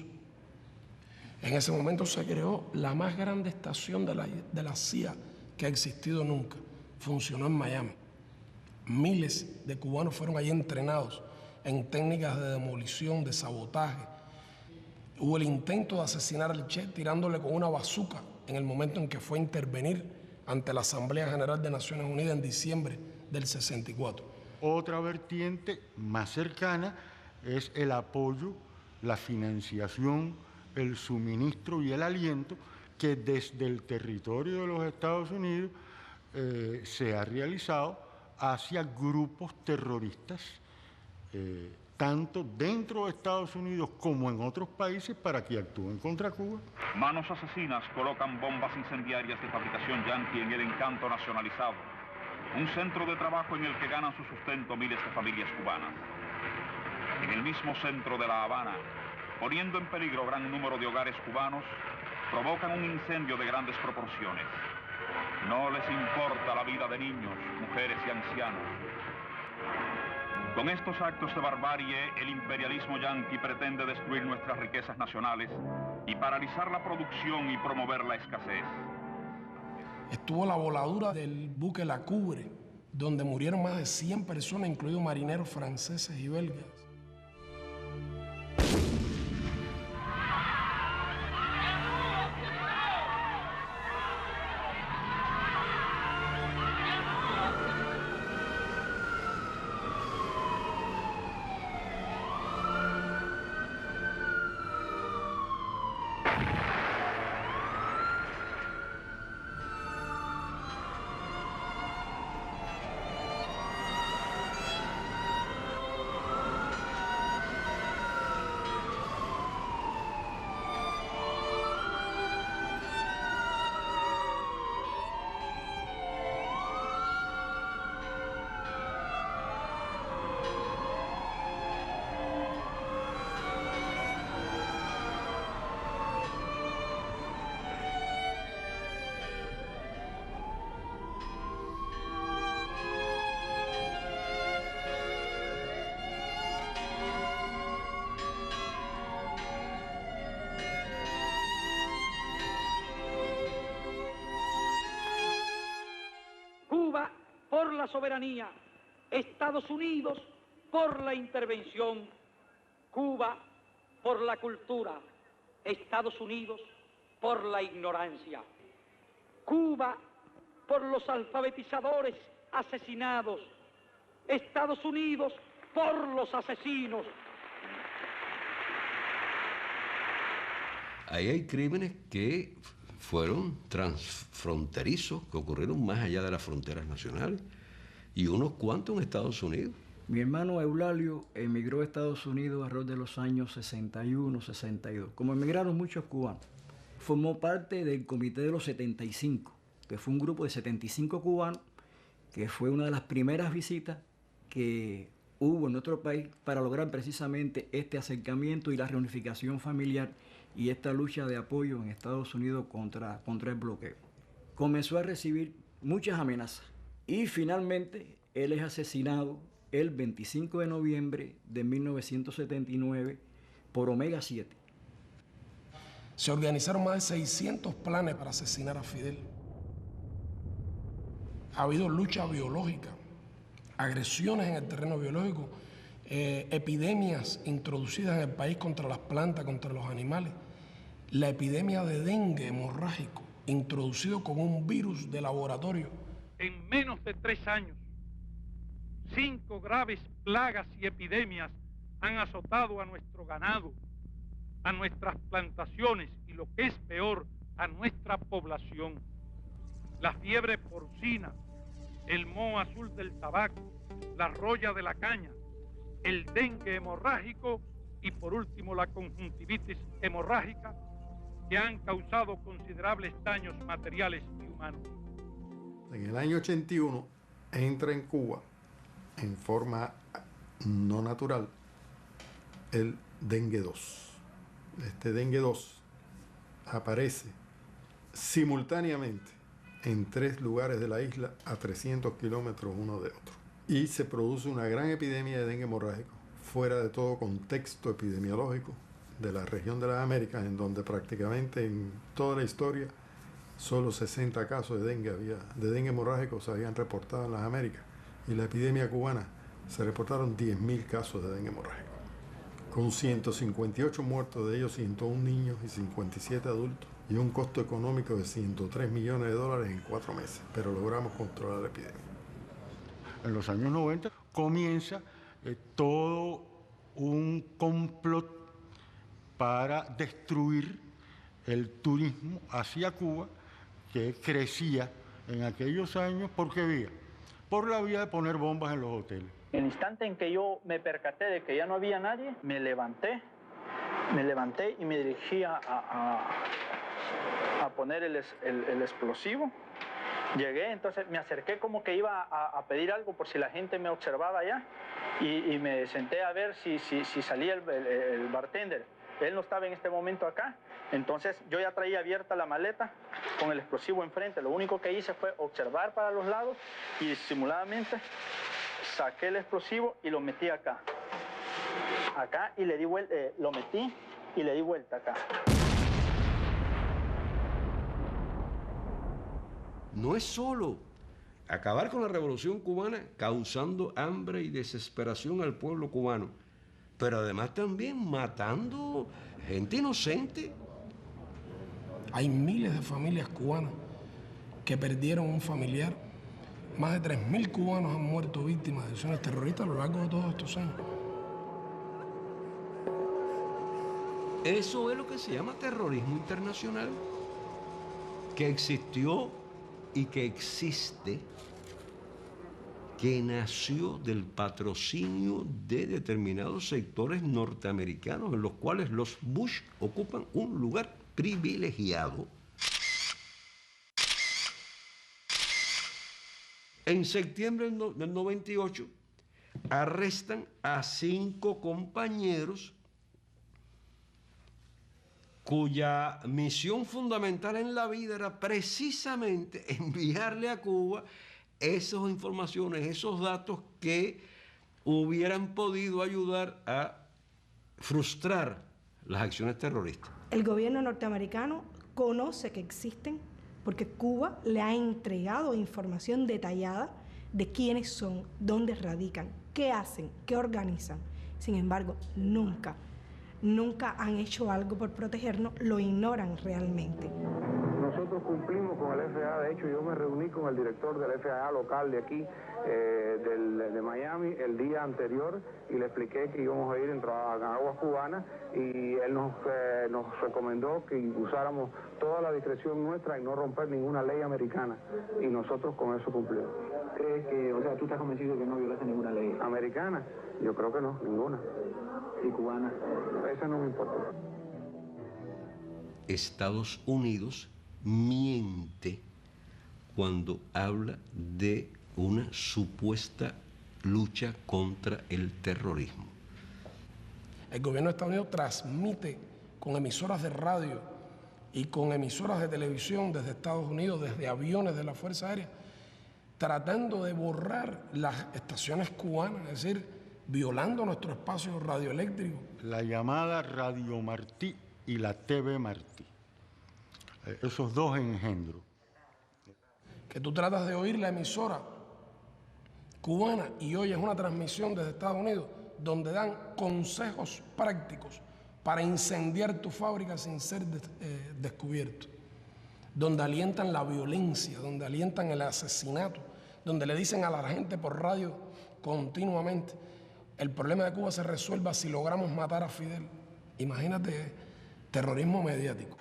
Speaker 6: En ese momento se creó la más grande estación de la CIA que ha existido nunca. Funcionó en Miami. Miles de cubanos fueron allí entrenados en técnicas de demolición, de sabotaje. Hubo el intento de asesinar al Che tirándole con una bazuca en el momento en que fue a intervenir ante la Asamblea General de Naciones Unidas en diciembre del 64.
Speaker 8: Otra vertiente más cercana es el apoyo, la financiación, el suministro y el aliento que desde el territorio de los Estados Unidos se ha realizado hacia grupos terroristas, tanto dentro de Estados Unidos como en otros países, para que actúen contra Cuba.
Speaker 10: Manos asesinas colocan bombas incendiarias de fabricación yanqui en el Encanto nacionalizado, un centro de trabajo en el que ganan su sustento miles de familias cubanas. En el mismo centro de La Habana, poniendo en peligro gran número de hogares cubanos, provocan un incendio de grandes proporciones. No les importa la vida de niños, mujeres y ancianos. Con estos actos de barbarie, el imperialismo yanqui pretende destruir nuestras riquezas nacionales y paralizar la producción y promover la escasez.
Speaker 6: Estuvo la voladura del buque La Cubre, donde murieron más de 100 personas, incluidos marineros franceses y belgas.
Speaker 11: Por la soberanía, Estados Unidos por la intervención, Cuba por la cultura, Estados Unidos por la ignorancia, Cuba por los alfabetizadores asesinados, Estados Unidos por los asesinos.
Speaker 9: Ahí hay crímenes que fueron transfronterizos, que ocurrieron más allá de las fronteras nacionales, y unos cuantos en Estados Unidos.
Speaker 4: Mi hermano Eulalio emigró a Estados Unidos alrededor de los años 61, 62. Como emigraron muchos cubanos, formó parte del Comité de los 75, que fue un grupo de 75 cubanos, que fue una de las primeras visitas que hubo en nuestro país para lograr precisamente este acercamiento y la reunificación familiar y esta lucha de apoyo en Estados Unidos contra el bloqueo. Comenzó a recibir muchas amenazas y finalmente él es asesinado el 25 de noviembre de 1979 por Omega 7.
Speaker 6: Se organizaron más de 600 planes para asesinar a Fidel. Ha habido lucha biológica, agresiones en el terreno biológico, epidemias introducidas en el país contra las plantas, contra los animales. La epidemia de dengue hemorrágico, introducido con un virus de laboratorio.
Speaker 11: En menos de 3 años, 5 graves plagas y epidemias han azotado a nuestro ganado, a nuestras plantaciones y, lo que es peor, a nuestra población. La fiebre porcina, el moho azul del tabaco, la roya de la caña, el dengue hemorrágico y, por último, la conjuntivitis hemorrágica, que han causado considerables daños materiales y humanos.
Speaker 22: En el año 81 entra en Cuba, en forma no natural, el dengue 2. Este dengue 2 aparece simultáneamente en 3 lugares de la isla a 300 kilómetros uno de otro. Y se produce una gran epidemia de dengue hemorrágico, fuera de todo contexto epidemiológico de la región de las Américas, en donde prácticamente en toda la historia solo 60 casos de dengue hemorrágico se habían reportado en las Américas. Y la epidemia cubana se reportaron 10.000 casos de dengue hemorrágico, con 158 muertos, de ellos 101 niños y 57 adultos, y un costo económico de $103 millones en 4 meses, pero logramos controlar la epidemia.
Speaker 8: En los años 90 comienza todo un complot para destruir el turismo hacia Cuba, que crecía en aquellos años. ¿Por qué vía? Por la vía de poner bombas en los hoteles.
Speaker 12: En el instante en que yo me percaté de que ya no había nadie, me levanté y me dirigí a poner el explosivo. Llegué, entonces me acerqué como que iba a pedir algo por si la gente me observaba allá, y me senté a ver si salía el bartender. Él no estaba en este momento acá, entonces yo ya traía abierta la maleta con el explosivo enfrente. Lo único que hice fue observar para los lados y disimuladamente saqué el explosivo y lo metí acá. Y le di vuelta, lo metí y le di vuelta acá.
Speaker 9: No es solo acabar con la revolución cubana causando hambre y desesperación al pueblo cubano, pero además también matando gente inocente.
Speaker 6: Hay miles de familias cubanas que perdieron un familiar. Más de 3.000 cubanos han muerto víctimas de acciones terroristas a lo largo de todos estos años.
Speaker 9: Eso es lo que se llama terrorismo internacional, que existió y que existe, que nació del patrocinio de determinados sectores norteamericanos, en los cuales los Bush ocupan un lugar privilegiado. En septiembre del 98 arrestan a 5 compañeros cuya misión fundamental en la vida era precisamente enviarle a Cuba esas informaciones, esos datos que hubieran podido ayudar a frustrar las acciones terroristas.
Speaker 13: El gobierno norteamericano conoce que existen porque Cuba le ha entregado información detallada de quiénes son, dónde radican, qué hacen, qué organizan. Sin embargo, nunca han hecho algo por protegernos, lo ignoran realmente.
Speaker 24: Nosotros
Speaker 5: cumplimos con el FAA. De hecho, yo me reuní con el director del FAA local de aquí, de Miami, el día anterior, y le expliqué que íbamos a ir en aguas cubanas, y él nos recomendó que usáramos toda la discreción nuestra y no romper ninguna ley americana, y nosotros con eso cumplimos.
Speaker 14: ¿Crees que, o sea, tú estás convencido que no violaste ninguna ley?
Speaker 5: ¿Americana? Yo creo que no, ninguna.
Speaker 14: ¿Y cubana?
Speaker 5: Eso no me importa.
Speaker 9: Estados Unidos miente cuando habla de una supuesta lucha contra el terrorismo.
Speaker 6: El gobierno de Estados Unidos transmite con emisoras de radio y con emisoras de televisión desde Estados Unidos, desde aviones de la Fuerza Aérea, tratando de borrar las estaciones cubanas, es decir, violando nuestro espacio radioeléctrico.
Speaker 8: La llamada Radio Martí y la TV Martí. Esos dos engendros.
Speaker 6: Que tú tratas de oír la emisora cubana y oyes una transmisión desde Estados Unidos donde dan consejos prácticos para incendiar tu fábrica sin ser descubierto, donde alientan la violencia, donde alientan el asesinato, donde le dicen a la gente por radio continuamente: el problema de Cuba se resuelva si logramos matar a Fidel. Imagínate, terrorismo mediático.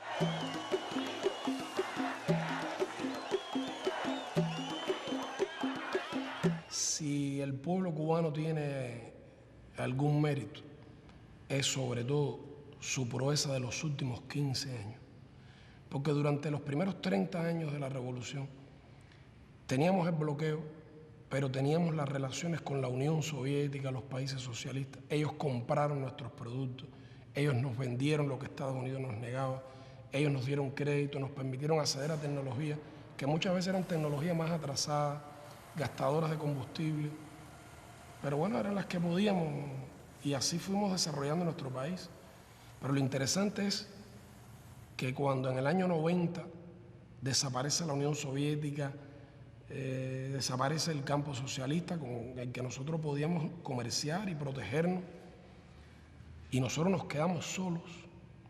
Speaker 6: Si el pueblo cubano tiene algún mérito, es sobre todo su proeza de los últimos 15 años. Porque durante los primeros 30 años de la revolución teníamos el bloqueo, pero teníamos las relaciones con la Unión Soviética, los países socialistas. Ellos compraron nuestros productos, ellos nos vendieron lo que Estados Unidos nos negaba, ellos nos dieron crédito, nos permitieron acceder a tecnologías que muchas veces eran tecnologías más atrasadas, gastadoras de combustible, pero bueno, eran las que podíamos, y así fuimos desarrollando nuestro país. Pero lo interesante es que cuando en el año 90 desaparece la Unión Soviética, desaparece el campo socialista con el que nosotros podíamos comerciar y protegernos, y nosotros nos quedamos solos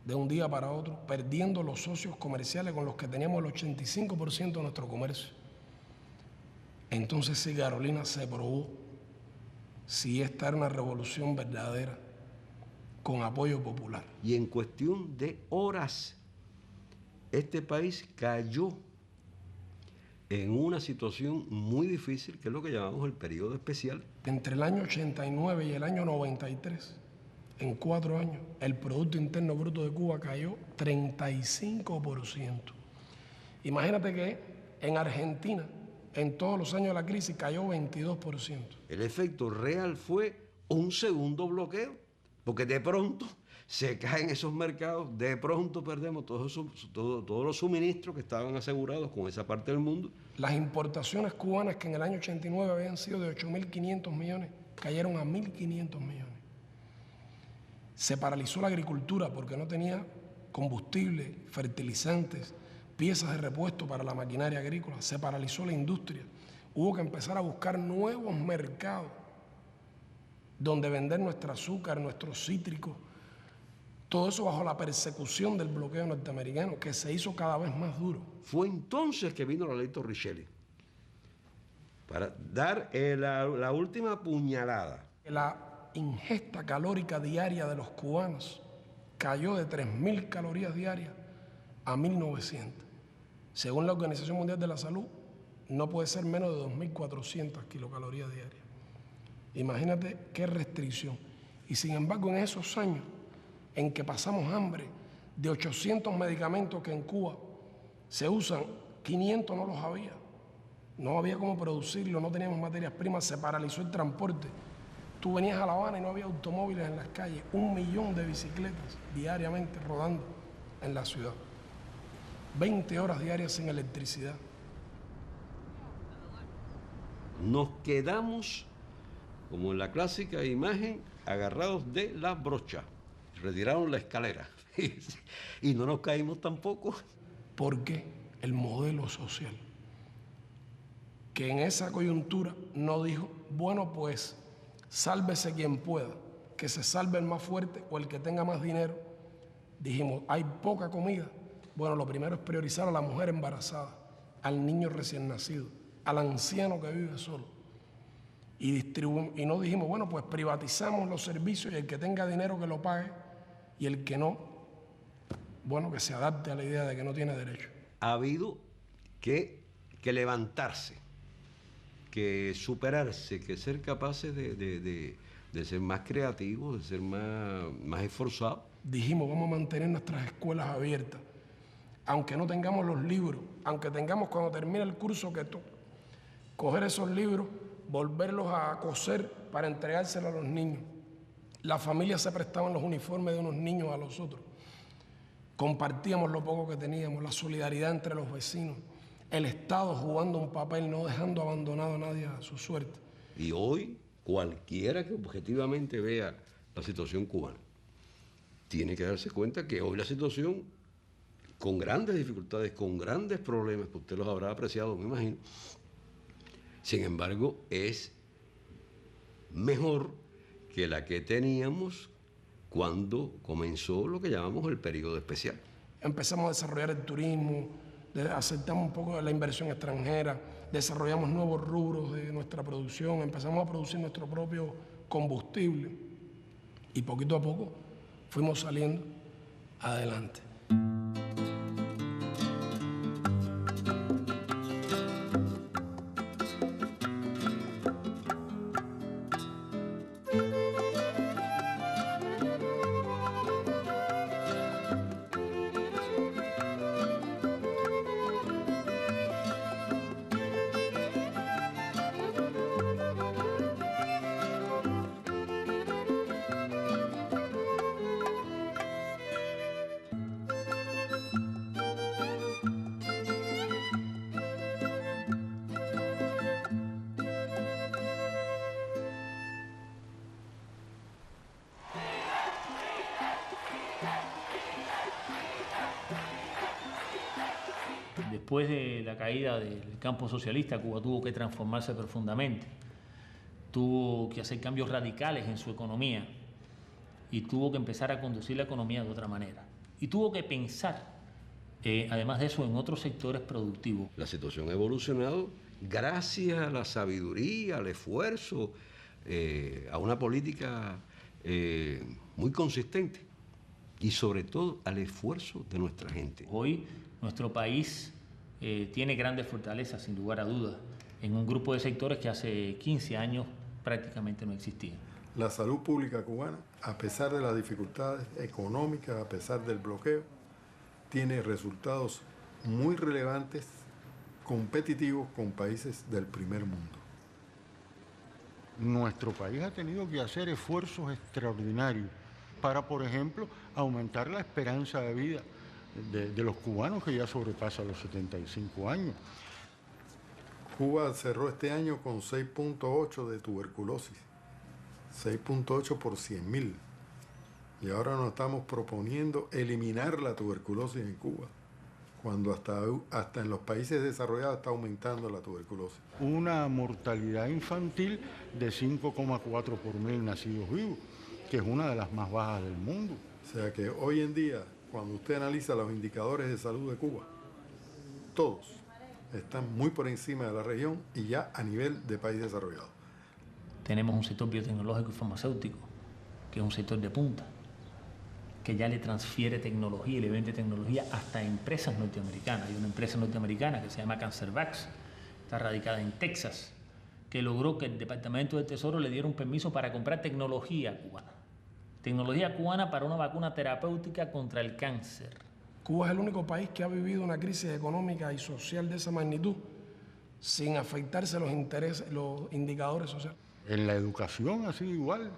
Speaker 6: de un día para otro, perdiendo los socios comerciales con los que teníamos el 85% de nuestro comercio. Entonces sí, Carolina, se probó si esta era una revolución verdadera con apoyo popular.
Speaker 9: Y en cuestión de horas, este país cayó en una situación muy difícil, que es lo que llamamos el periodo especial.
Speaker 6: Entre el año 89 y el año 93, en 4 años, el Producto Interno Bruto de Cuba cayó 35%. Imagínate que en Argentina, en todos los años de la crisis, cayó 22%.
Speaker 9: El efecto real fue un segundo bloqueo, porque de pronto se caen esos mercados, de pronto perdemos todos los suministros que estaban asegurados con esa parte del mundo.
Speaker 6: Las importaciones cubanas, que en el año 89 habían sido de 8.500 millones, cayeron a 1.500 millones. Se paralizó la agricultura porque no tenía combustible, fertilizantes, piezas de repuesto para la maquinaria agrícola. Se paralizó la industria. Hubo que empezar a buscar nuevos mercados donde vender nuestro azúcar, nuestros cítricos. Todo eso bajo la persecución del bloqueo norteamericano, que se hizo cada vez más duro.
Speaker 9: Fue entonces que vino la ley Torricelli para dar la última puñalada.
Speaker 6: La ingesta calórica diaria de los cubanos cayó de 3.000 calorías diarias a 1.900. Según la Organización Mundial de la Salud, no puede ser menos de 2.400 kilocalorías diarias. Imagínate qué restricción. Y sin embargo, en esos años en que pasamos hambre, de 800 medicamentos que en Cuba se usan, 500 no los había. No había cómo producirlo, no teníamos materias primas, se paralizó el transporte. Tú venías a La Habana y no había automóviles en las calles, 1 millón de bicicletas diariamente rodando en la ciudad. 20 horas diarias sin electricidad.
Speaker 9: Nos quedamos, como en la clásica imagen, agarrados de la brocha. Retiraron la escalera y no nos caímos tampoco.
Speaker 6: Porque el modelo social, que en esa coyuntura no dijo, bueno, pues sálvese quien pueda, que se salve el más fuerte o el que tenga más dinero. Dijimos, hay poca comida, Bueno, lo primero es priorizar a la mujer embarazada, al niño recién nacido, al anciano que vive solo. Y no dijimos, bueno, pues privatizamos los servicios y el que tenga dinero que lo pague y el que no, bueno, que se adapte a la idea de que no tiene derecho.
Speaker 9: Ha habido que levantarse, que superarse, que ser capaces de ser más creativos, de ser más esforzados.
Speaker 6: Dijimos, vamos a mantener nuestras escuelas abiertas, aunque no tengamos los libros, aunque tengamos cuando termine el curso que coger esos libros, volverlos a coser para entregárselos a los niños. Las familias se prestaban los uniformes de unos niños a los otros. Compartíamos lo poco que teníamos, la solidaridad entre los vecinos, el Estado jugando un papel, no dejando abandonado a nadie a su suerte.
Speaker 9: Y hoy, cualquiera que objetivamente vea la situación cubana, tiene que darse cuenta que hoy la situación, con grandes dificultades, con grandes problemas, que usted los habrá apreciado, me imagino, sin embargo, es mejor que la que teníamos cuando comenzó lo que llamamos el periodo especial.
Speaker 6: Empezamos a desarrollar el turismo, aceptamos un poco de la inversión extranjera, desarrollamos nuevos rubros de nuestra producción, empezamos a producir nuestro propio combustible y poquito a poco fuimos saliendo adelante.
Speaker 7: Después de la caída del campo socialista, Cuba tuvo que transformarse profundamente, tuvo que hacer cambios radicales en su economía y tuvo que empezar a conducir la economía de otra manera. Y tuvo que pensar, además de eso, en otros sectores productivos.
Speaker 9: La situación ha evolucionado gracias a la sabiduría, al esfuerzo, a una política muy consistente y sobre todo al esfuerzo de nuestra gente.
Speaker 7: Hoy nuestro país tiene grandes fortalezas, sin lugar a dudas, en un grupo de sectores que hace 15 años prácticamente no existían.
Speaker 22: La salud pública cubana, a pesar de las dificultades económicas, a pesar del bloqueo, tiene resultados muy relevantes, competitivos con países del primer mundo.
Speaker 8: Nuestro país ha tenido que hacer esfuerzos extraordinarios para, por ejemplo, aumentar la esperanza de vida de los cubanos, que ya sobrepasa los 75 años.
Speaker 22: Cuba cerró este año con 6.8 de tuberculosis, 6.8 por 100.000. Y ahora nos estamos proponiendo eliminar la tuberculosis en Cuba, cuando hasta en los países desarrollados está aumentando la tuberculosis.
Speaker 8: Una mortalidad infantil de 5,4 por 1000 nacidos vivos, que es una de las más bajas del mundo.
Speaker 22: O sea que hoy en día, cuando usted analiza los indicadores de salud de Cuba, todos están muy por encima de la región y ya a nivel de país desarrollado.
Speaker 7: Tenemos un sector biotecnológico y farmacéutico, que es un sector de punta, que ya le transfiere tecnología y le vende tecnología hasta a empresas norteamericanas. Hay una empresa norteamericana que se llama CancerVax, está radicada en Texas, que logró que el Departamento del Tesoro le diera un permiso para comprar tecnología cubana. Tecnología cubana para una vacuna terapéutica contra el cáncer.
Speaker 6: Cuba es el único país que ha vivido una crisis económica y social de esa magnitud sin afectarse los intereses, los indicadores sociales.
Speaker 8: En la educación ha sido igual.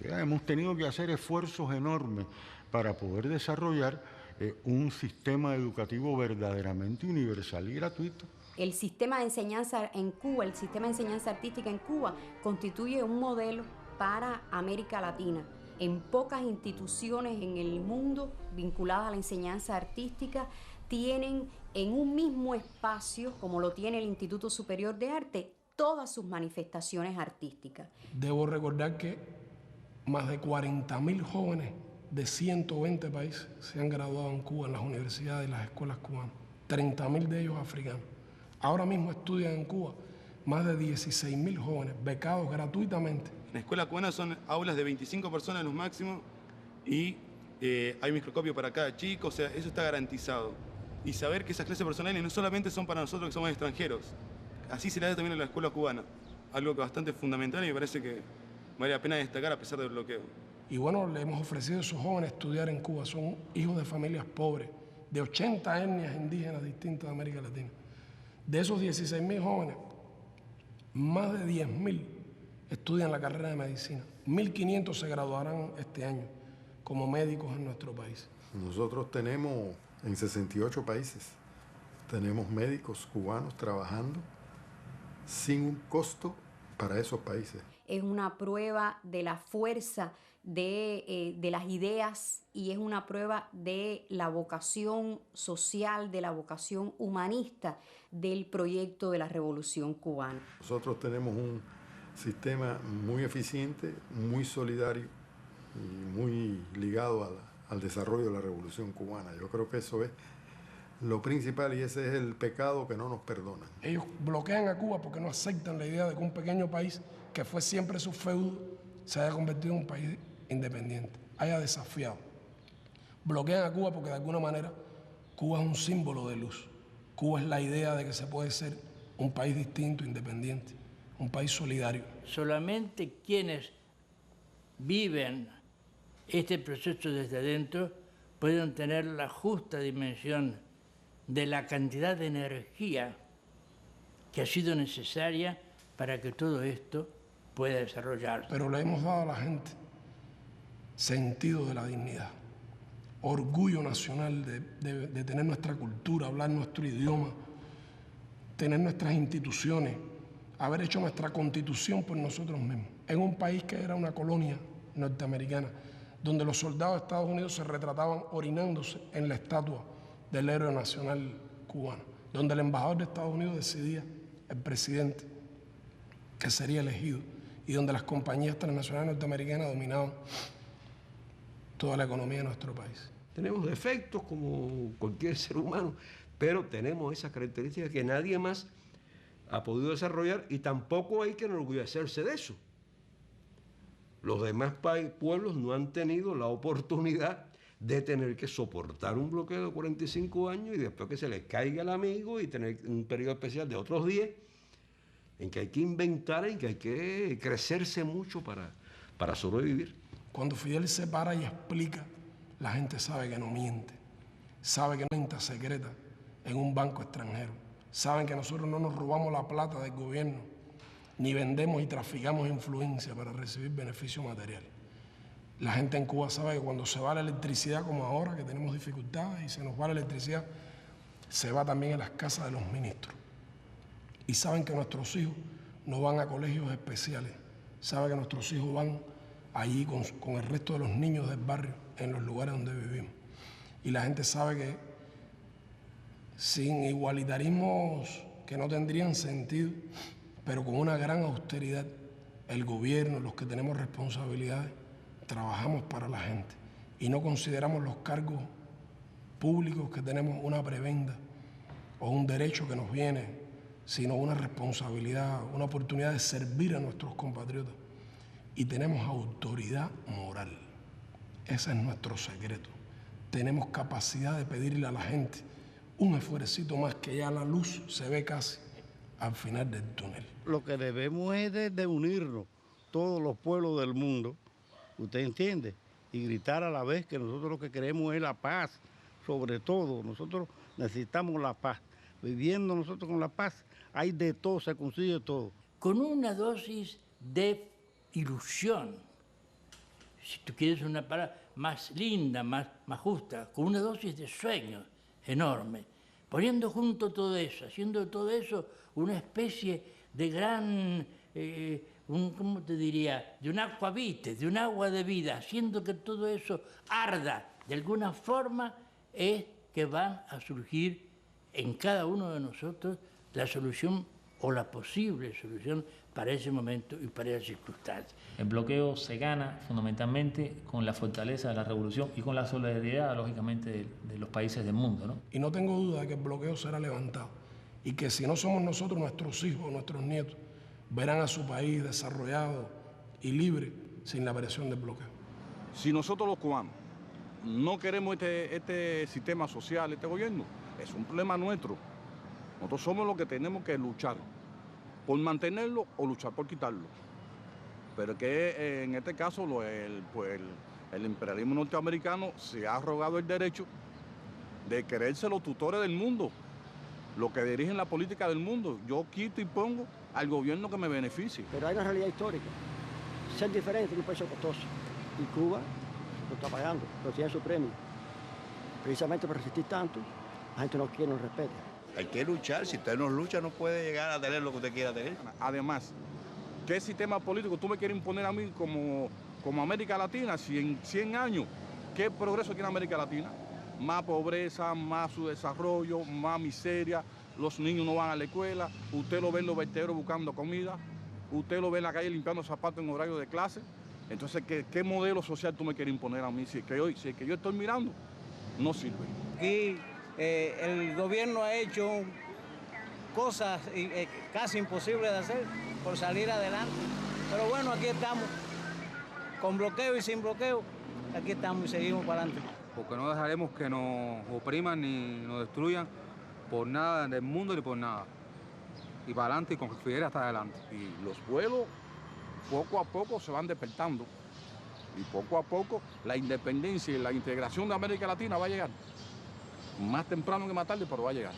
Speaker 8: Ya hemos tenido que hacer esfuerzos enormes para poder desarrollar un sistema educativo verdaderamente universal y gratuito.
Speaker 1: El sistema de enseñanza en Cuba, el sistema de enseñanza artística en Cuba, constituye un modelo para América Latina. En pocas instituciones en el mundo vinculadas a la enseñanza artística tienen en un mismo espacio, como lo tiene el Instituto Superior de Arte, todas sus manifestaciones artísticas.
Speaker 6: Debo recordar que más de 40.000 jóvenes de 120 países se han graduado en Cuba en las universidades y las escuelas cubanas, 30.000 de ellos africanos. Ahora mismo estudian en Cuba más de 16.000 jóvenes becados gratuitamente.
Speaker 15: En la escuela cubana son aulas de 25 personas los máximos y hay microscopio para cada chico, o sea, eso está garantizado. Y saber que esas clases personales no solamente son para nosotros que somos extranjeros, así se le da también en la escuela cubana, algo que es bastante fundamental y me parece que vale la pena destacar a pesar del bloqueo.
Speaker 6: Y bueno, le hemos ofrecido a esos jóvenes estudiar en Cuba, son hijos de familias pobres, de 80 etnias indígenas distintas de América Latina. De esos 16.000 jóvenes, más de 10.000 estudian la carrera de medicina. 1.500 se graduarán este año como médicos en nuestro país.
Speaker 22: Nosotros tenemos en 68 países, tenemos médicos cubanos trabajando sin un costo para esos países.
Speaker 1: Es una prueba de la fuerza de las ideas y es una prueba de la vocación social, de la vocación humanista del proyecto de la Revolución Cubana.
Speaker 22: Nosotros tenemos un sistema muy eficiente, muy solidario y muy ligado al desarrollo de la Revolución Cubana. Yo creo que eso es lo principal y ese es el pecado que no nos perdonan.
Speaker 6: Ellos bloquean a Cuba porque no aceptan la idea de que un pequeño país que fue siempre su feudo se haya convertido en un país independiente, haya desafiado. Bloquean a Cuba porque de alguna manera Cuba es un símbolo de luz. Cuba es la idea de que se puede ser un país distinto, independiente, un país solidario.
Speaker 21: Solamente quienes viven este proceso desde adentro pueden tener la justa dimensión de la cantidad de energía que ha sido necesaria para que todo esto pueda desarrollarse.
Speaker 6: Pero le hemos dado a la gente sentido de la dignidad, orgullo nacional de tener nuestra cultura, hablar nuestro idioma, tener nuestras instituciones, haber hecho nuestra constitución por nosotros mismos. En un país que era una colonia norteamericana, donde los soldados de Estados Unidos se retrataban orinándose en la estatua del héroe nacional cubano, donde el embajador de Estados Unidos decidía el presidente que sería elegido y donde las compañías transnacionales norteamericanas dominaban toda la economía de nuestro país.
Speaker 9: Tenemos defectos como cualquier ser humano, pero tenemos esa característica que nadie más ha podido desarrollar y tampoco hay que enorgullecerse de eso. Los demás pueblos no han tenido la oportunidad de tener que soportar un bloqueo de 45 años y después que se les caiga el amigo y tener un periodo especial de otros 10 en que hay que inventar, en que hay que crecerse mucho para sobrevivir.
Speaker 6: Cuando Fidel se para y explica, la gente sabe que no miente, sabe que no hay cuenta secreta en un banco extranjero, saben que nosotros no nos robamos la plata del gobierno, ni vendemos y traficamos influencia para recibir beneficios materiales. La gente en Cuba sabe que cuando se va la electricidad, como ahora que tenemos dificultades y se nos va la electricidad, se va también a las casas de los ministros. Y saben que nuestros hijos no van a colegios especiales, saben que nuestros hijos van allí con el resto de los niños del barrio, en los lugares donde vivimos. Y la gente sabe que sin igualitarismos que no tendrían sentido, pero con una gran austeridad, el gobierno, los que tenemos responsabilidades, trabajamos para la gente y no consideramos los cargos públicos que tenemos una prebenda o un derecho que nos viene, sino una responsabilidad, una oportunidad de servir a nuestros compatriotas. Y tenemos autoridad moral. Ese es nuestro secreto. Tenemos capacidad de pedirle a la gente un esfuercito más, que ya la luz se ve casi al final del túnel.
Speaker 2: Lo que debemos es de unirnos, todos los pueblos del mundo, ¿usted entiende? Y gritar a la vez que nosotros lo que queremos es la paz, sobre todo. Nosotros necesitamos la paz. Viviendo nosotros con la paz, hay de todo, se consigue todo.
Speaker 21: Con una dosis de ilusión, si tú quieres una palabra más linda, más justa, con una dosis de sueño enorme, poniendo junto todo eso, haciendo de todo eso una especie de gran, ¿cómo te diría?, de un aquavite, de un agua de vida, haciendo que todo eso arda de alguna forma, es que van a surgir en cada uno de nosotros la solución o la posible solución para ese momento y para esa circunstancia.
Speaker 7: El bloqueo se gana fundamentalmente con la fortaleza de la revolución y con la solidaridad, lógicamente, de los países del mundo, ¿no?
Speaker 6: Y no tengo duda de que el bloqueo será levantado y que si no somos nosotros, nuestros hijos, nuestros nietos, verán a su país desarrollado y libre sin la presión del bloqueo.
Speaker 16: Si nosotros los cubanos no queremos este sistema social, este gobierno, es un problema nuestro. Nosotros somos los que tenemos que luchar por mantenerlo o luchar por quitarlo. Pero que en este caso el imperialismo norteamericano se ha arrogado el derecho de creerse los tutores del mundo, los que dirigen la política del mundo. Yo quito y pongo al gobierno que me beneficie.
Speaker 17: Pero hay una realidad histórica. Ser diferente es un precio costoso. Y Cuba lo está pagando, pero tiene su premio. Precisamente por resistir tanto, la gente no quiere, no respeta.
Speaker 2: Hay que luchar. Si usted no lucha, no puede llegar a tener lo que usted quiera tener.
Speaker 16: Además, ¿qué sistema político tú me quieres imponer a mí como América Latina? Si en 100 años, ¿qué progreso tiene América Latina? Más pobreza, más subdesarrollo, más miseria, los niños no van a la escuela, usted lo ve en los vertederos buscando comida, usted lo ve en la calle limpiando zapatos en horario de clase. Entonces, ¿qué modelo social tú me quieres imponer a mí? Si es que yo estoy mirando, no sirve.
Speaker 18: Aquí el gobierno ha hecho cosas casi imposibles de hacer por salir adelante. Pero bueno, aquí estamos, con bloqueo y sin bloqueo, aquí estamos y seguimos para adelante.
Speaker 24: Porque no dejaremos que nos opriman ni nos destruyan por nada del mundo ni por nada. Y para adelante y con Fidel hasta adelante.
Speaker 16: Y los pueblos poco a poco se van despertando. Y poco a poco la independencia y la integración de América Latina va a llegar. Más temprano que más tarde, pero va a llegar.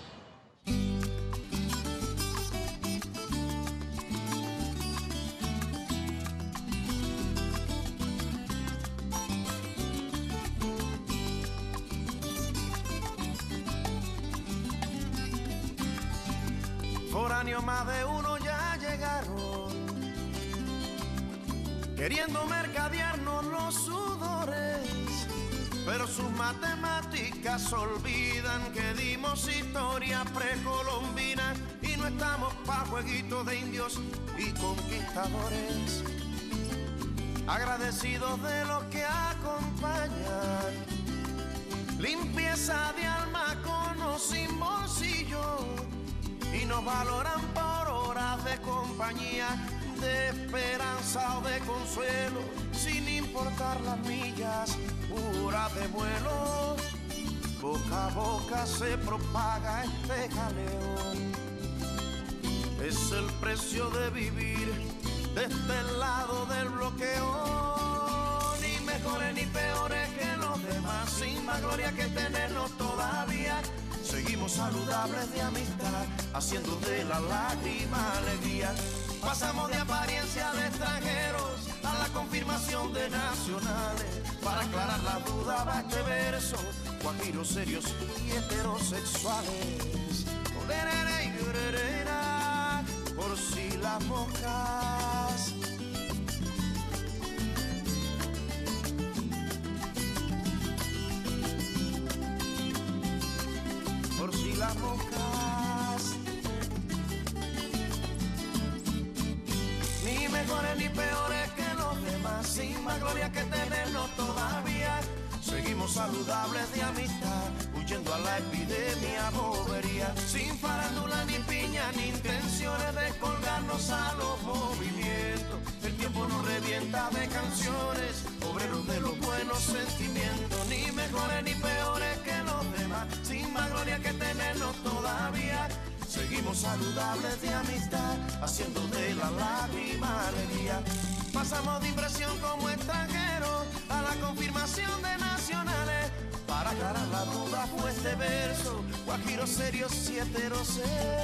Speaker 25: Foráneos más de uno ya llegaron, queriendo mercadearnos los sudores, pero sus matemáticas olvidan que dimos historia precolombina y no estamos pa' jueguitos de indios y conquistadores. Agradecidos de los que acompañan, limpieza de alma con o sin bolsillo, y nos valoran por horas de compañía, de esperanza o de consuelo, sin importar las millas, horas de vuelo. Boca a boca se propaga este jaleo. Es el precio de vivir de este lado del bloqueo. Ni mejores ni peores que los demás, sin más gloria que tenernos todavía. Seguimos saludables de amistad, haciendo de la lágrima alegría. Pasamos de apariencia de extranjeros a la confirmación de nacionales. Para aclarar la duda va este verso, guajiros serios y heterosexuales. Por si las moscas. Por si las moscas. Ni mejores ni peores que los demás, sin más gloria que tenernos todavía. Seguimos saludables de amistad, huyendo a la epidemia bobería, sin farándula ni piña ni intenciones de colgarnos a los movimientos. El tiempo nos revienta de canciones, obreros de los buenos sentimientos. Ni mejores ni peores que los demás, sin más gloria que tenernos todavía. Seguimos saludables de amistad, haciendo de la lágrima alegría. Pasamos de impresión como extranjeros a la confirmación de nacionales. Para aclarar la duda fue este verso, guajiros serios y heterosexuales.